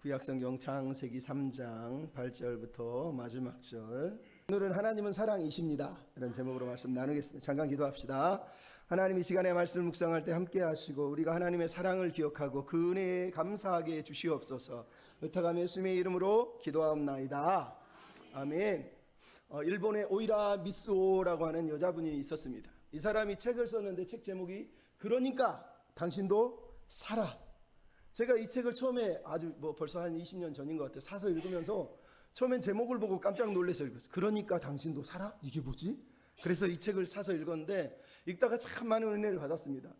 구약성경 창세기 3장 8절부터 마지막 절. 오늘은 하나님은 사랑이십니다 이런 제목으로 말씀 나누겠습니다. 잠깐 기도합시다. 하나님, 이 시간에 말씀을 묵상할 때 함께 하시고 우리가 하나님의 사랑을 기억하고 그 은혜에 감사하게 주시옵소서. 의탁하며 예수님의 이름으로 기도하옵나이다. 아멘. 일본의 오이라 미스오라고 하는 여자분이 있었습니다. 이 사람이 책을 썼는데 책 제목이 그러니까 당신도 살아. 제가 이 책을 처음에 벌써 한 20년 전인 것 같아요. 사서 읽으면서 처음엔 제목을 보고 깜짝 놀라서 읽었어요. 그러니까 당신도 살아? 이게 뭐지? 그래서 이 책을 사서 읽었는데 읽다가 참 많은 은혜를 받았습니다.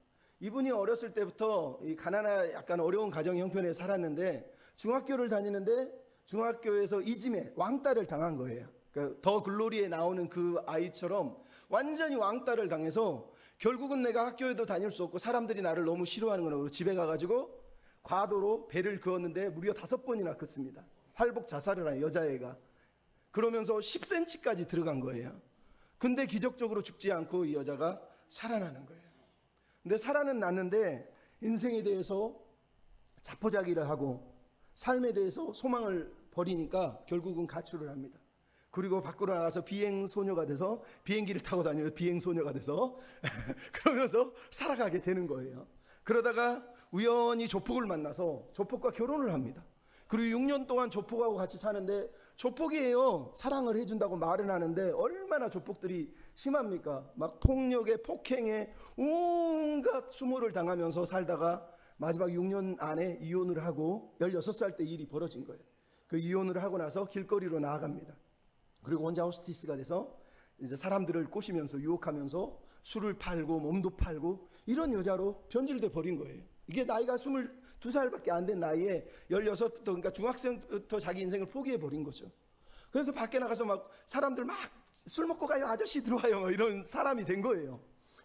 이분이 어렸을 때부터 이 가난한 약간 어려운 가정 형편에 살았는데 중학교를 다니는데 중학교에서 이짐에 왕따를 당한 거예요. 그러니까 더 글로리에 나오는 그 아이처럼 완전히 왕따를 당해서 결국은 내가 학교에도 다닐 수 없고 사람들이 나를 너무 싫어하는 거라고 집에 가가지고 과도로 배를 그었는데 무려 5번이나 긋습니다. 활복 자살을 한 여자애가. 그러면서 10cm까지 들어간 거예요. 근데 기적적으로 죽지 않고 이 여자가 살아나는 거예요. 근데 살아는 났는데 인생에 대해서 자포자기를 하고 삶에 대해서 소망을 버리니까 결국은 가출을 합니다. 그리고 밖으로 나가서 비행소녀가 돼서 비행기를 타고 다니면서 비행소녀가 돼서 그러면서 살아가게 되는 거예요. 그러다가 우연히 조폭을 만나서 조폭과 결혼을 합니다. 그리고 6년 동안 조폭하고 같이 사는데 조폭이에요. 사랑을 해준다고 말은 하는데 얼마나 조폭들이 심합니까? 막 폭력에 폭행에 온갖 수모를 당하면서 살다가 마지막 6년 안에 이혼을 하고 16살 때 일이 벌어진 거예요. 그 이혼을 하고 나서 길거리로 나아갑니다. 그리고 혼자 호스티스가 돼서 이제 사람들을 꼬시면서 유혹하면서 술을 팔고 몸도 팔고 이런 여자로 변질돼 버린 거예요. 이게 나이가 22살밖에 안 된 나이에 16부터 그러니까 중학생부터 자기 인생을 포기해 버린 거죠. 그래서 밖에 나가서 막 사람들 막 술 먹고 가요, 아저씨 들어와요, 이런 사람이 된 거예요.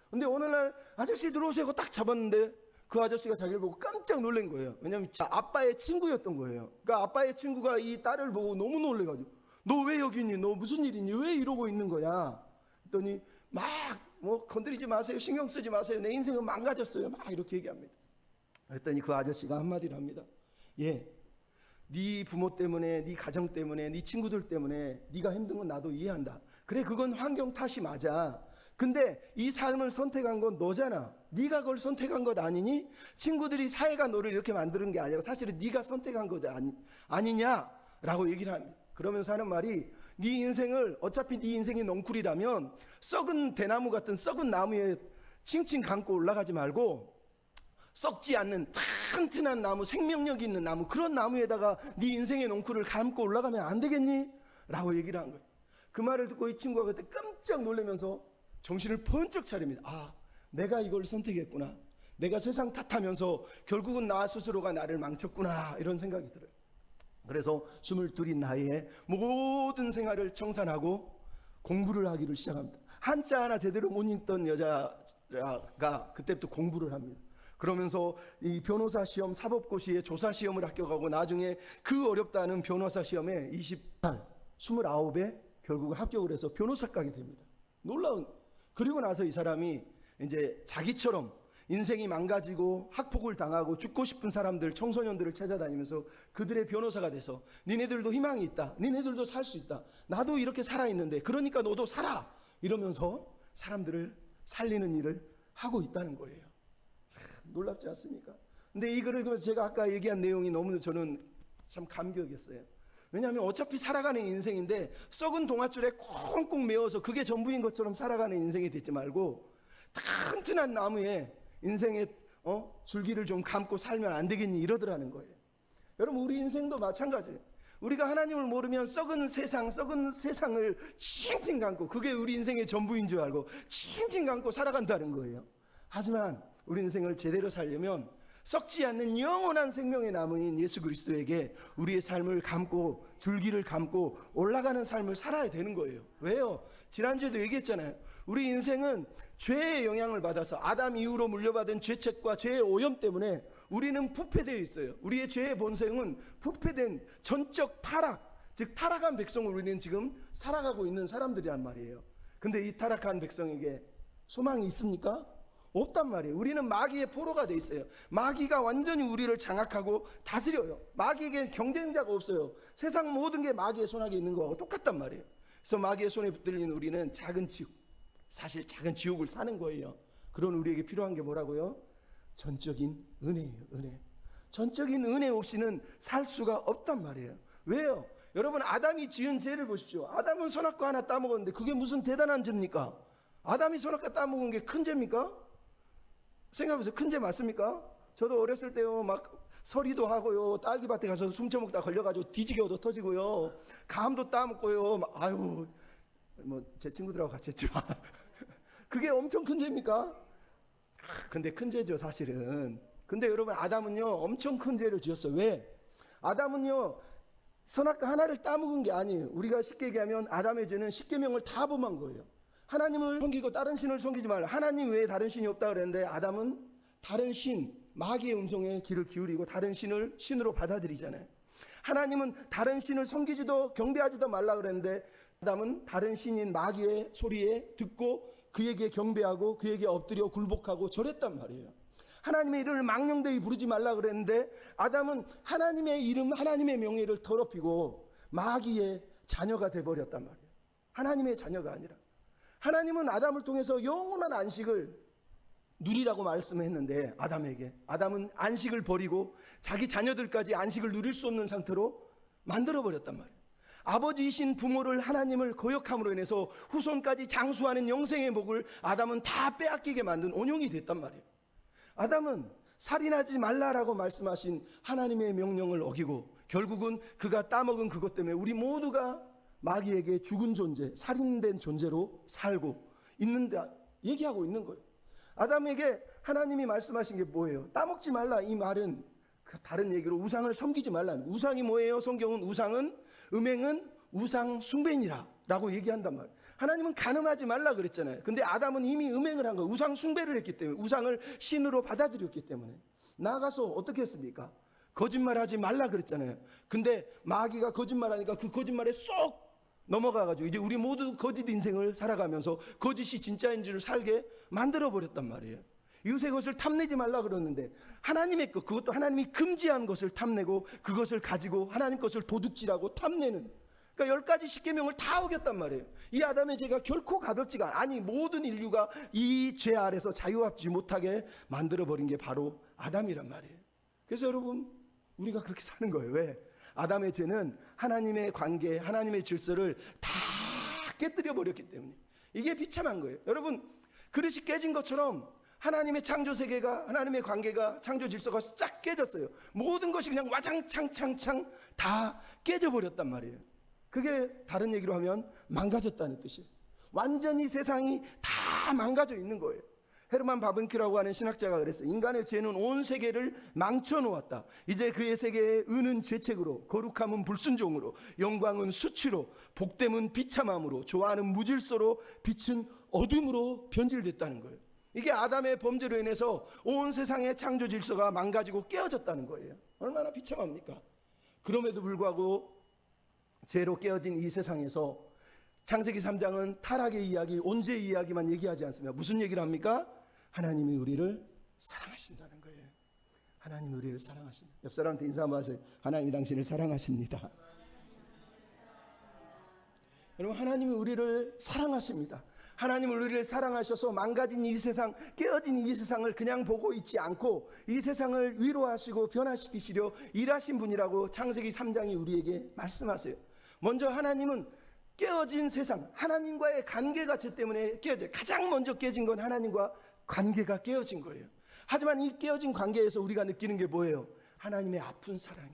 근데 어느 날 아저씨 들어오세요 하고 딱 잡았는데 그 아저씨가 자기를 보고 깜짝 놀란 거예요. 왜냐면 아빠의 친구였던 거예요. 그러니까 아빠의 친구가 이 딸을 보고 너무 놀래가지고 너 왜 여기 있니? 너 무슨 일이니? 왜 이러고 있는 거야? 했더니 막 건드리지 마세요, 신경 쓰지 마세요, 내 인생은 망가졌어요, 막 이렇게 얘기합니다. 그랬더니 그 아저씨가 한마디를 합니다. 네 부모 때문에, 네 가정 때문에, 네 친구들 때문에 네가 힘든 건 나도 이해한다. 그래, 그건 환경 탓이 맞아. 근데 이 삶을 선택한 건 너잖아. 네가 그걸 선택한 것 아니니? 친구들이, 사회가 너를 이렇게 만드는 게 아니라 사실은 네가 선택한 거지 아니냐라고 얘기를 합니다. 그러면서 하는 말이, 네 인생을, 어차피 네 인생이 넝쿨이라면 썩은 대나무 같은 썩은 나무에 칭칭 감고 올라가지 말고 썩지 않는 튼튼한 나무, 생명력 있는 나무, 그런 나무에다가 네 인생의 넝쿨을 감고 올라가면 안 되겠니? 라고 얘기를 한 거예요. 그 말을 듣고 이 친구가 그때 깜짝 놀라면서 정신을 번쩍 차립니다. 아, 내가 이걸 선택했구나. 내가 세상 탓하면서 결국은 나 스스로가 나를 망쳤구나, 이런 생각이 들어요. 그래서 22인 나이에 모든 생활을 청산하고 공부를 하기를 시작합니다. 한자 하나 제대로 못 읽던 여자가 그때부터 공부를 합니다. 그러면서 이 변호사 시험, 사법고시에 조사 시험을 합격하고 나중에 그 어렵다는 변호사 시험에 29에 결국은 합격을 해서 변호사까지 됩니다. 놀라운. 그리고 나서 이 사람이 이제 자기처럼 인생이 망가지고 학폭을 당하고 죽고 싶은 사람들, 청소년들을 찾아다니면서 그들의 변호사가 돼서 니네들도 희망이 있다, 니네들도 살 수 있다, 나도 이렇게 살아있는데 그러니까 너도 살아, 이러면서 사람들을 살리는 일을 하고 있다는 거예요. 참 놀랍지 않습니까? 근데 이 글을 보면서 제가 아까 얘기한 내용이 너무 저는 참 감격이었어요. 왜냐하면 어차피 살아가는 인생인데 썩은 동아줄에 꽁꽁 매어서 그게 전부인 것처럼 살아가는 인생이 되지 말고 튼튼한 나무에 인생의 줄기를 좀 감고 살면 안 되겠니, 이러더라는 거예요. 여러분, 우리 인생도 마찬가지예요. 우리가 하나님을 모르면 썩은 세상을 칭칭 감고 그게 우리 인생의 전부인 줄 알고 칭칭 감고 살아간다는 거예요. 하지만 우리 인생을 제대로 살려면 썩지 않는 영원한 생명의 나무인 예수 그리스도에게 우리의 삶을 감고 줄기를 감고 올라가는 삶을 살아야 되는 거예요. 왜요? 지난주에도 얘기했잖아요. 우리 인생은 죄의 영향을 받아서 아담 이후로 물려받은 죄책과 죄의 오염 때문에 우리는 부패되어 있어요. 우리의 죄의 본성은 부패된 전적 타락, 즉 타락한 백성을 우리는 지금 살아가고 있는 사람들이란 말이에요. 근데 이 타락한 백성에게 소망이 있습니까? 없단 말이에요. 우리는 마귀의 포로가 돼 있어요. 마귀가 완전히 우리를 장악하고 다스려요. 마귀에게 경쟁자가 없어요. 세상 모든 게 마귀의 손아귀에 있는 거하고 똑같단 말이에요. 그래서 마귀의 손에 붙들린 우리는 작은 지옥, 사실 작은 지옥을 사는 거예요. 그런 우리에게 필요한 게 뭐라고요? 전적인 은혜예요. 은혜. 전적인 은혜 없이는 살 수가 없단 말이에요. 왜요? 여러분, 아담이 지은 죄를 보십시오. 아담은 선악과 하나 따먹었는데 그게 무슨 대단한 죄입니까? 아담이 선악과 따먹은 게 큰 죄입니까? 생각해보세요. 큰 죄 맞습니까? 저도 어렸을 때요, 막 서리도 하고요, 딸기밭에 가서 숨쳐먹다 걸려가지고 뒤지게 얻어 터지고요, 감도 따먹고요, 아유, 뭐 제 친구들하고 같이 했지만 그게 엄청 큰 죄입니까? 근데 큰 죄죠, 사실은. 근데 여러분, 아담은요 엄청 큰 죄를 지었어요. 왜? 아담은요 선악과 하나를 따먹은 게 아니에요. 우리가 쉽게 얘기하면 아담의 죄는 십계명을 다 범한 거예요. 하나님을 섬기고 다른 신을 섬기지 말라. 하나님 외에 다른 신이 없다 그랬는데 아담은 다른 신, 마귀의 음성에 귀를 기울이고 다른 신을 신으로 받아들이잖아요. 하나님은 다른 신을 섬기지도 경배하지도 말라 그랬는데 아담은 다른 신인 마귀의 소리에 듣고 그에게 경배하고 그에게 엎드려 굴복하고 절했단 말이에요. 하나님의 이름을 망령되이 부르지 말라 그랬는데 아담은 하나님의 이름, 하나님의 명예를 더럽히고 마귀의 자녀가 돼버렸단 말이에요. 하나님의 자녀가 아니라. 하나님은 아담을 통해서 영원한 안식을 누리라고 말씀했는데 아담에게, 아담은 안식을 버리고 자기 자녀들까지 안식을 누릴 수 없는 상태로 만들어버렸단 말이에요. 아버지이신 부모를, 하나님을 거역함으로 인해서 후손까지 장수하는 영생의 복을 아담은 다 빼앗기게 만든 온용이 됐단 말이에요. 아담은 살인하지 말라라고 말씀하신 하나님의 명령을 어기고 결국은 그가 따먹은 그것 때문에 우리 모두가 마귀에게 죽은 존재, 살인된 존재로 살고 있는데 얘기하고 있는 거예요. 아담에게 하나님이 말씀하신 게 뭐예요? 따먹지 말라. 이 말은 다른 얘기로 우상을 섬기지 말라. 우상이 뭐예요? 성경은 우상은, 음행은 우상 숭배니라 라고 얘기한단 말이에요. 하나님은 간음하지 말라 그랬잖아요. 근데 아담은 이미 음행을 한 거예요. 우상 숭배를 했기 때문에, 우상을 신으로 받아들였기 때문에. 나아가서 어떻게 했습니까? 거짓말하지 말라 그랬잖아요. 근데 마귀가 거짓말하니까 그 거짓말에 쏙 넘어가가지고 이제 우리 모두 거짓 인생을 살아가면서 거짓이 진짜인 줄 살게 만들어버렸단 말이에요. 이웃의 것을 탐내지 말라 그러는데 하나님의 것, 그것도 하나님이 금지한 것을 탐내고 그것을 가지고 하나님 것을 도둑질하고 탐내는, 그러니까 10가지 십계명을 다 어겼단 말이에요. 이 아담의 죄가 결코 가볍지가, 아니 모든 인류가 이 죄 아래서 자유하지 못하게 만들어버린 게 바로 아담이란 말이에요. 그래서 여러분, 우리가 그렇게 사는 거예요. 왜? 아담의 죄는 하나님의 관계, 하나님의 질서를 다 깨뜨려 버렸기 때문에. 이게 비참한 거예요. 여러분, 그릇이 깨진 것처럼 하나님의 창조 세계가, 하나님의 관계가, 창조 질서가 쫙 깨졌어요. 모든 것이 그냥 와장창창창 다 깨져버렸단 말이에요. 그게 다른 얘기로 하면 망가졌다는 뜻이에요. 완전히 세상이 다 망가져 있는 거예요. 헤르만 바벤큐라고 하는 신학자가 그랬어요. 인간의 죄는 온 세계를 망쳐놓았다. 이제 그의 세계에 은은 죄책으로, 거룩함은 불순종으로, 영광은 수치로, 복됨은 비참함으로, 좋아하는 무질서로, 빛은 어둠으로 변질됐다는 거예요. 이게 아담의 범죄로 인해서 온 세상의 창조 질서가 망가지고 깨어졌다는 거예요. 얼마나 비참합니까? 그럼에도 불구하고 죄로 깨어진 이 세상에서 창세기 3장은 타락의 이야기, 온죄의 이야기만 얘기하지 않습니다. 무슨 얘기를 합니까? 하나님이 우리를 사랑하신다는 거예요. 하나님이 우리를 사랑하신다. 옆 사람한테 인사 한번 하세요. 하나님이 당신을 사랑하십니다. 여러분, 하나님이 우리를 사랑하십니다. 하나님은 우리를 사랑하셔서 망가진 이 세상, 깨어진 이 세상을 그냥 보고 있지 않고 이 세상을 위로하시고 변화시키시려 일하신 분이라고 창세기 3장이 우리에게 말씀하세요. 먼저 하나님은 깨어진 세상, 하나님과의 관계가 죄 때문에 깨어져요. 가장 먼저 깨진 건 하나님과 관계가 깨어진 거예요. 하지만 이 깨어진 관계에서 우리가 느끼는 게 뭐예요? 하나님의 아픈 사랑이,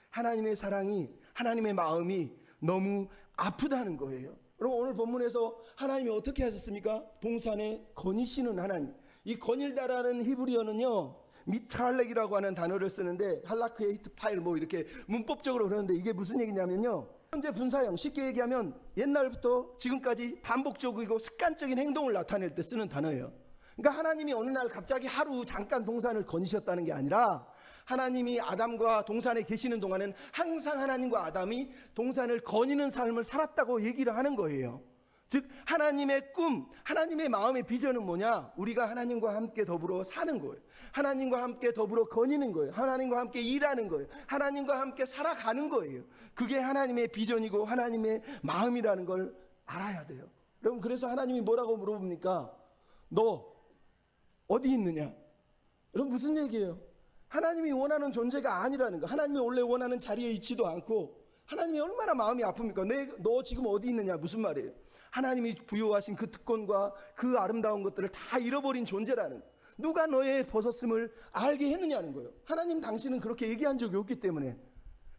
하나님의 사랑이, 하나님의 마음이 너무 아프다는 거예요. 여러분, 오늘 본문에서 하나님이 어떻게 하셨습니까? 동산에 거니시는 하나님. 이 거닐다라는 히브리어는요, 미트할렉이라고 하는 단어를 쓰는데 할라크의 히트 파일 뭐 이렇게 문법적으로 그러는데 이게 무슨 얘기냐면요, 현재 분사형, 쉽게 얘기하면 옛날부터 지금까지 반복적이고 습관적인 행동을 나타낼 때 쓰는 단어예요. 그러니까 하나님이 어느 날 갑자기 하루 잠깐 동산을 거니셨다는 게 아니라 하나님이 아담과 동산에 계시는 동안은 항상 하나님과 아담이 동산을 거니는 삶을 살았다고 얘기를 하는 거예요. 즉 하나님의 꿈, 하나님의 마음의 비전은 뭐냐? 우리가 하나님과 함께 더불어 사는 거예요. 하나님과 함께 더불어 거니는 거예요. 하나님과 함께 일하는 거예요. 하나님과 함께 살아가는 거예요. 그게 하나님의 비전이고 하나님의 마음이라는 걸 알아야 돼요. 여러분, 그래서 하나님이 뭐라고 물어봅니까? 너 어디 있느냐? 여러분, 무슨 얘기예요? 하나님이 원하는 존재가 아니라는 거. 하나님이 원래 원하는 자리에 있지도 않고, 하나님이 얼마나 마음이 아픕니까? 너 지금 어디 있느냐? 무슨 말이에요? 하나님이 부여하신 그 특권과 그 아름다운 것들을 다 잃어버린 존재라는, 누가 너의 벗었음을 알게 했느냐는 거예요. 하나님 당신은 그렇게 얘기한 적이 없기 때문에.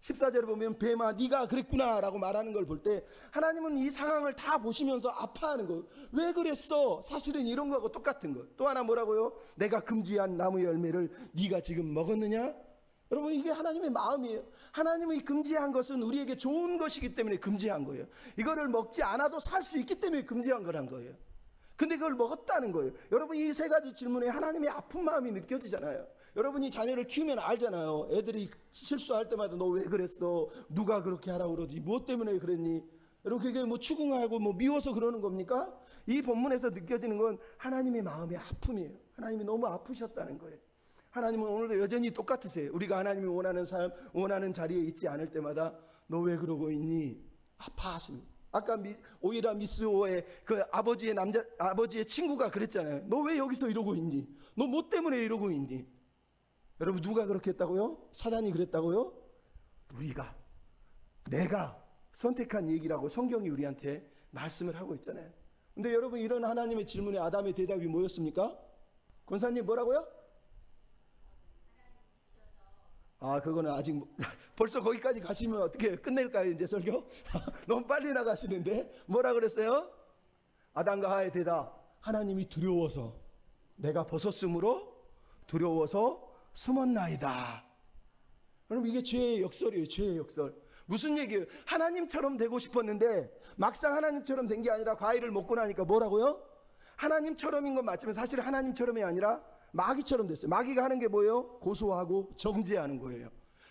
14절에 보면 뱀아 네가 그랬구나 라고 말하는 걸 볼 때 하나님은 이 상황을 다 보시면서 아파하는 거예요. 왜 그랬어? 사실은 이런 거하고 똑같은 거예요. 또 하나 뭐라고요? 내가 금지한 나무 열매를 네가 지금 먹었느냐? 여러분, 이게 하나님의 마음이에요. 하나님이 금지한 것은 우리에게 좋은 것이기 때문에 금지한 거예요. 이거를 먹지 않아도 살 수 있기 때문에 금지한 거란 거예요. 근데 그걸 먹었다는 거예요. 여러분, 이 세 가지 질문에 하나님의 아픈 마음이 느껴지잖아요. 여러분이 자녀를 키우면 알잖아요. 애들이 실수할 때마다 너 왜 그랬어? 누가 그렇게 하라고 그러지? 무엇 때문에 그랬니? 여러분, 그게 뭐 추궁하고 뭐 미워서 그러는 겁니까? 이 본문에서 느껴지는 건 하나님의 마음의 아픔이에요. 하나님이 너무 아프셨다는 거예요. 하나님은 오늘도 여전히 똑같으세요. 우리가 하나님이 원하는 삶, 원하는 자리에 있지 않을 때마다 너 왜 그러고 있니? 아파하십니다. 아까 오히려 미스오의 그 아버지의 친구가 그랬잖아요. 너 왜 여기서 이러고 있니? 너 뭐 때문에 이러고 있니? 여러분, 누가 그렇게 했다고요? 사단이 그랬다고요? 내가 선택한 얘기라고 성경이 우리한테 말씀을 하고 있잖아요. 근데 여러분, 이런 하나님의 질문에 아담의 대답이 뭐였습니까? 권사님, 뭐라고요? 그거는 아직 벌써 거기까지 가시면 어떻게 끝낼까요? 이제 설교? 너무 빨리 나가시는데 뭐라 그랬어요? 아담과 하와의 대답, 하나님이 두려워서, 내가 벗었으므로 두려워서 숨었나이다. 여러분, 이게 죄의 역설이에요. 죄의 역설. 무슨 얘기예요? 하나님처럼 되고 싶었는데 막상 하나님처럼 된 게 아니라 과일을 먹고 나니까 뭐라고요? 하나님처럼인 건 맞지만 사실 하나님처럼이 아니라 마귀처럼 됐어요. 마귀가 하는 게 뭐예요? 고소하고 정죄하는 거예요.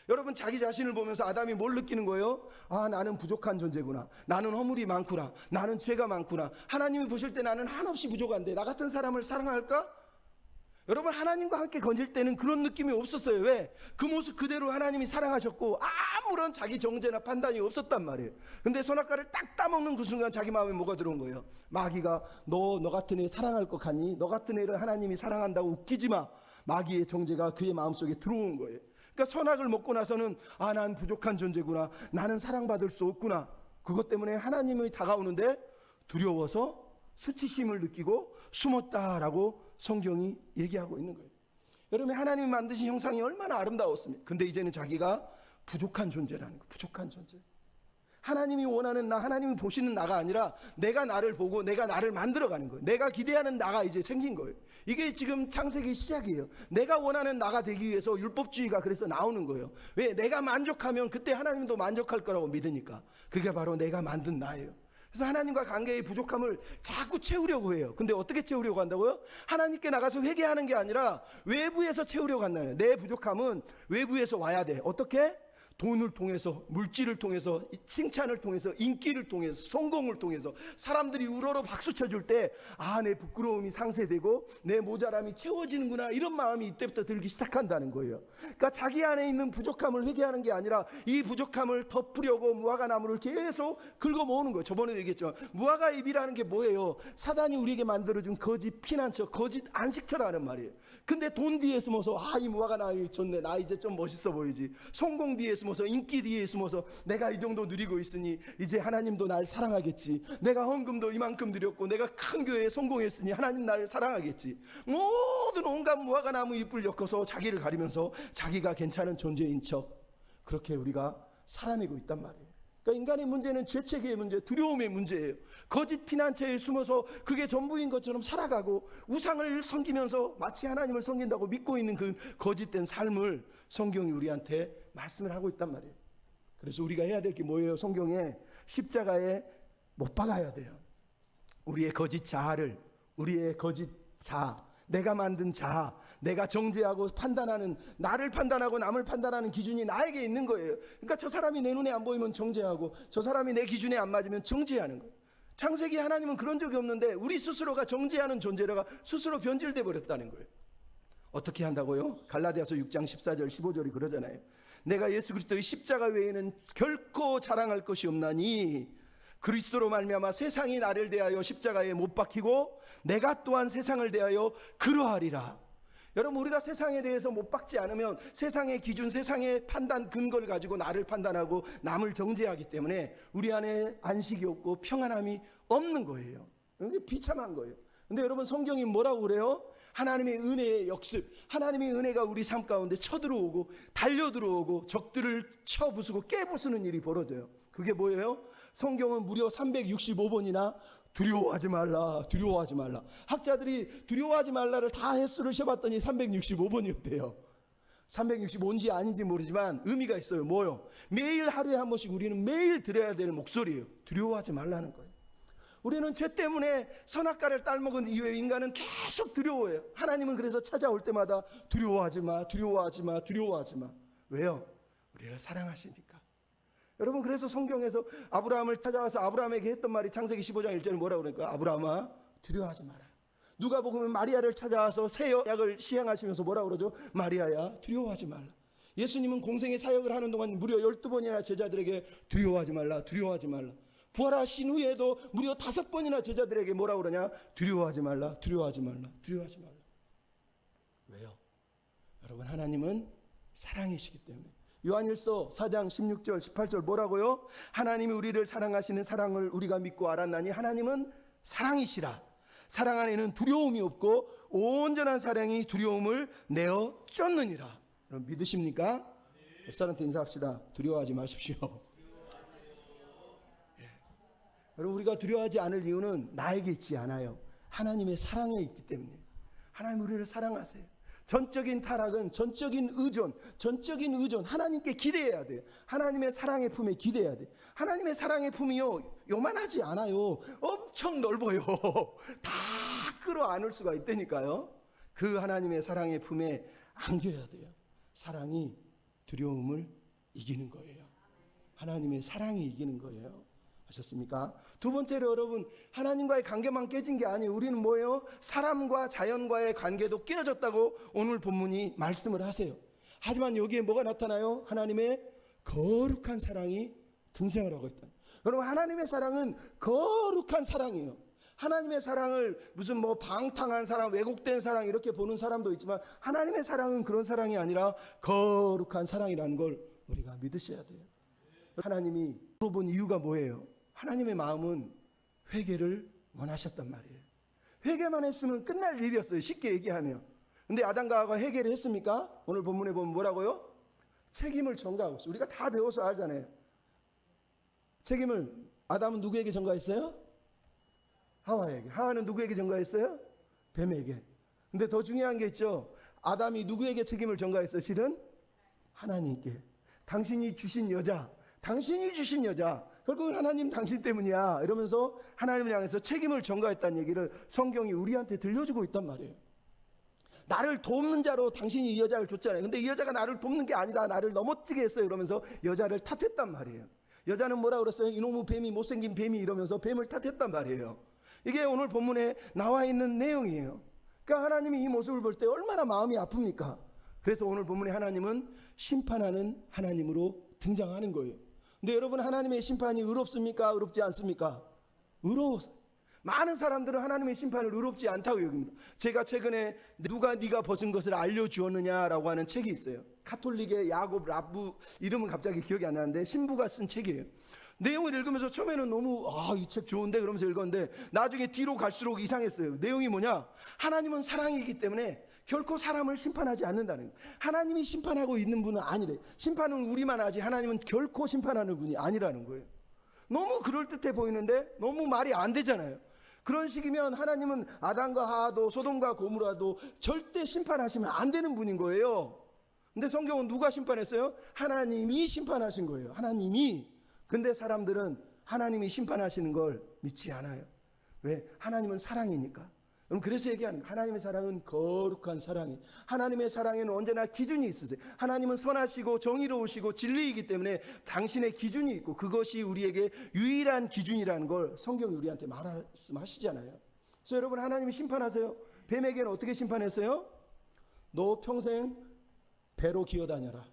여러분, 자기 자신을 보면서 아담이 뭘 느끼는 거예요? 나는 부족한 존재구나. 나는 허물이 많구나. 나는 죄가 많구나. 하나님이 보실 때 나는 한없이 부족한데 나 같은 사람을 사랑할까? 여러분, 하나님과 함께 건질 때는 그런 느낌이 없었어요. 왜? 그 모습 그대로 하나님이 사랑하셨고 아무런 자기 정죄나 판단이 없었단 말이에요. 근데 선악과를 딱 따먹는 그 순간 자기 마음에 뭐가 들어온 거예요? 마귀가 너 같은 애 사랑할 것 같니? 너 같은 애를 하나님이 사랑한다고 웃기지 마. 마귀의 정죄가 그의 마음속에 들어온 거예요. 그러니까 선악을 먹고 나서는 난 부족한 존재구나. 나는 사랑받을 수 없구나. 그것 때문에 하나님이 다가오는데 두려워서 수치심을 느끼고 숨었다라고 성경이 얘기하고 있는 거예요. 여러분, 하나님이 만드신 형상이 얼마나 아름다웠습니까? 근데 이제는 자기가 부족한 존재라는 거예요. 부족한 존재. 하나님이 원하는 나, 하나님이 보시는 나가 아니라 내가 나를 보고 내가 나를 만들어가는 거예요. 내가 기대하는 나가 이제 생긴 거예요. 이게 지금 창세기 시작이에요. 내가 원하는 나가 되기 위해서 율법주의가 그래서 나오는 거예요. 왜? 내가 만족하면 그때 하나님도 만족할 거라고 믿으니까. 그게 바로 내가 만든 나예요. 그래서 하나님과 관계의 부족함을 자꾸 채우려고 해요. 근데 어떻게 채우려고 한다고요? 하나님께 나가서 회개하는 게 아니라 외부에서 채우려고 한다는 거예요. 내 부족함은 외부에서 와야 돼. 어떻게? 돈을 통해서, 물질을 통해서, 칭찬을 통해서, 인기를 통해서, 성공을 통해서 사람들이 우러러 박수 쳐줄 때 내 부끄러움이 상쇄되고 내 모자람이 채워지는구나, 이런 마음이 이때부터 들기 시작한다는 거예요. 그러니까 자기 안에 있는 부족함을 회개하는 게 아니라 이 부족함을 덮으려고 무화과 나무를 계속 긁어 모으는 거예요. 저번에도 얘기했죠. 무화과 잎이라는 게 뭐예요? 사단이 우리에게 만들어준 거짓 피난처, 거짓 안식처라는 말이에요. 근데 돈 뒤에 숨어서 이 무화과 나무 좋네, 나 이제 좀 멋있어 보이지. 성공 뒤에 숨어서, 인기 뒤에 숨어서 내가 이 정도 누리고 있으니 이제 하나님도 날 사랑하겠지. 내가 헌금도 이만큼 드렸고 내가 큰 교회에 성공했으니 하나님 날 사랑하겠지. 모든 온갖 무화과 나무 잎을 엮어서 자기를 가리면서 자기가 괜찮은 존재인 척, 그렇게 우리가 살아내고 있단 말이에요. 그러니까 인간의 문제는 죄책의 문제, 두려움의 문제예요. 거짓 피난처에 숨어서 그게 전부인 것처럼 살아가고 우상을 섬기면서 마치 하나님을 섬긴다고 믿고 있는 그 거짓된 삶을 성경이 우리한테 말씀을 하고 있단 말이에요. 그래서 우리가 해야 될 게 뭐예요? 성경에 십자가에 못 박아야 돼요. 우리의 거짓 자아를, 우리의 거짓 자아, 내가 만든 자아, 내가 정죄하고 판단하는, 나를 판단하고 남을 판단하는 기준이 나에게 있는 거예요. 그러니까 저 사람이 내 눈에 안 보이면 정죄하고 저 사람이 내 기준에 안 맞으면 정죄하는 거예요. 창세기 하나님은 그런 적이 없는데 우리 스스로가 정죄하는 존재라가 스스로 변질돼 버렸다는 거예요. 어떻게 한다고요? 갈라디아서 6장 14절 15절이 그러잖아요. 내가 예수 그리스도의 십자가 외에는 결코 자랑할 것이 없나니 그리스도로 말미암아 세상이 나를 대하여 십자가에 못 박히고 내가 또한 세상을 대하여 그러하리라. 여러분, 우리가 세상에 대해서 못 박지 않으면 세상의 기준, 세상의 판단 근거를 가지고 나를 판단하고 남을 정죄하기 때문에 우리 안에 안식이 없고 평안함이 없는 거예요. 이게 비참한 거예요. 근데 여러분, 성경이 뭐라고 그래요? 하나님의 은혜의 역습, 하나님의 은혜가 우리 삶 가운데 쳐들어오고 달려들어오고 적들을 쳐부수고 깨부수는 일이 벌어져요. 그게 뭐예요? 성경은 무려 365번이나 두려워하지 말라, 두려워하지 말라. 학자들이 두려워하지 말라를 다 횟수를 세봤더니 365번이었대요. 365인지 아닌지 모르지만 의미가 있어요. 뭐요? 매일 하루에 한 번씩 우리는 매일 들어야 될 목소리예요. 두려워하지 말라는 거예요. 우리는 죄 때문에 선악과를 따먹은 이후에 인간은 계속 두려워해요. 하나님은 그래서 찾아올 때마다 두려워하지 마, 두려워하지 마, 두려워하지 마. 왜요? 우리를 사랑하시니까. 여러분, 그래서 성경에서 아브라함을 찾아와서 아브라함에게 했던 말이 창세기 15장 1절에 뭐라고 그러니까 아브라함아 두려워하지 마라. 누가복음은 마리아를 찾아와서 새 약을 시행하시면서 뭐라고 그러죠? 마리아야 두려워하지 말라. 예수님은 공생의 사역을 하는 동안 무려 12번이나 제자들에게 두려워하지 말라, 두려워하지 말라. 부활하신 후에도 무려 5번이나 제자들에게 뭐라고 그러냐? 두려워하지 말라, 두려워하지 말라, 두려워하지 말라. 왜요? 여러분, 하나님은 사랑이시기 때문에. 요한일서 4장 16절 18절 뭐라고요? 하나님이 우리를 사랑하시는 사랑을 우리가 믿고 알았나니 하나님은 사랑이시라. 사랑 안에는 두려움이 없고 온전한 사랑이 두려움을 내어 쫓느니라. 여러분, 믿으십니까? 옆 사람한테 인사합시다. 두려워하지 마십시오. 여러분, 우리가 두려워하지 않을 이유는 나에게 있지 않아요. 하나님의 사랑에 있기 때문에. 하나님 우리를 사랑하세요. 전적인 타락은 전적인 의존, 하나님께 기대해야 돼요. 하나님의 사랑의 품에 기대해야 돼요. 하나님의 사랑의 품이요, 요만하지 않아요. 엄청 넓어요. 다 끌어안을 수가 있다니까요. 그 하나님의 사랑의 품에 안겨야 돼요. 사랑이 두려움을 이기는 거예요. 하나님의 사랑이 이기는 거예요. 아셨습니까? 두 번째로 여러분, 하나님과의 관계만 깨진 게 아니에요. 우리는 뭐예요? 사람과 자연과의 관계도 깨어졌다고 오늘 본문이 말씀을 하세요. 하지만 여기에 뭐가 나타나요? 하나님의 거룩한 사랑이 등장을 하고 있다. 여러분, 하나님의 사랑은 거룩한 사랑이에요. 하나님의 사랑을 무슨 뭐 방탕한 사랑, 왜곡된 사랑 이렇게 보는 사람도 있지만 하나님의 사랑은 그런 사랑이 아니라 거룩한 사랑이라는 걸 우리가 믿으셔야 돼요. 하나님이 물어본 이유가 뭐예요? 하나님의 마음은 회개를 원하셨단 말이에요. 회개만 했으면 끝날 일이었어요. 쉽게 얘기하면. 근데 아담과 하와가 회개를 했습니까? 오늘 본문에 보면 뭐라고요? 책임을 전가하고 있어요. 우리가 다 배워서 알잖아요. 책임을 아담은 누구에게 전가했어요? 하와에게. 하와는 누구에게 전가했어요? 뱀에게. 근데 더 중요한 게 있죠. 아담이 누구에게 책임을 전가했어요? 실은 하나님께. 당신이 주신 여자, 결국은 하나님 당신 때문이야 이러면서 하나님을 향해서 책임을 전가했다는 얘기를 성경이 우리한테 들려주고 있단 말이에요. 나를 돕는 자로 당신이 이 여자를 줬잖아요. 근데 이 여자가 나를 돕는 게 아니라 나를 넘어지게 했어요. 그러면서 여자를 탓했단 말이에요. 여자는 뭐라 그랬어요? 이놈의 뱀이, 못생긴 뱀이, 이러면서 뱀을 탓했단 말이에요. 이게 오늘 본문에 나와 있는 내용이에요. 그러니까 하나님이 이 모습을 볼 때 얼마나 마음이 아픕니까? 그래서 오늘 본문에 하나님은 심판하는 하나님으로 등장하는 거예요. 근데 여러분, 하나님의 심판이 의롭습니까? 의롭지 않습니까? 의로웠어요. 많은 사람들은 하나님의 심판을 의롭지 않다고 여깁니다. 제가 최근에 누가 네가 벗은 것을 알려주었느냐라고 하는 책이 있어요. 카톨릭의 야곱 라부, 이름은 갑자기 기억이 안 나는데 신부가 쓴 책이에요. 내용을 읽으면서 처음에는 너무 이 책 좋은데 그러면서 읽었는데 나중에 뒤로 갈수록 이상했어요. 내용이 뭐냐? 하나님은 사랑이기 때문에 결코 사람을 심판하지 않는다는 거예요. 하나님이 심판하고 있는 분은 아니래. 심판은 우리만 하지 하나님은 결코 심판하는 분이 아니라는 거예요. 너무 그럴듯해 보이는데 너무 말이 안 되잖아요. 그런 식이면 하나님은 아담과 하와도 소돔과 고모라도 절대 심판하시면 안 되는 분인 거예요. 근데 성경은 누가 심판했어요? 하나님이 심판하신 거예요. 하나님이. 근데 사람들은 하나님이 심판하시는 걸 믿지 않아요. 왜? 하나님은 사랑이니까. 그래서 얘기하는 거예요. 하나님의 사랑은 거룩한 사랑이에요. 하나님의 사랑에는 언제나 기준이 있으세요. 하나님은 선하시고 정의로우시고 진리이기 때문에 당신의 기준이 있고 그것이 우리에게 유일한 기준이라는 걸 성경이 우리한테 말씀하시잖아요. 그래서 여러분, 하나님이 심판하세요. 뱀에게는 어떻게 심판했어요? 너 평생 배로 기어다녀라.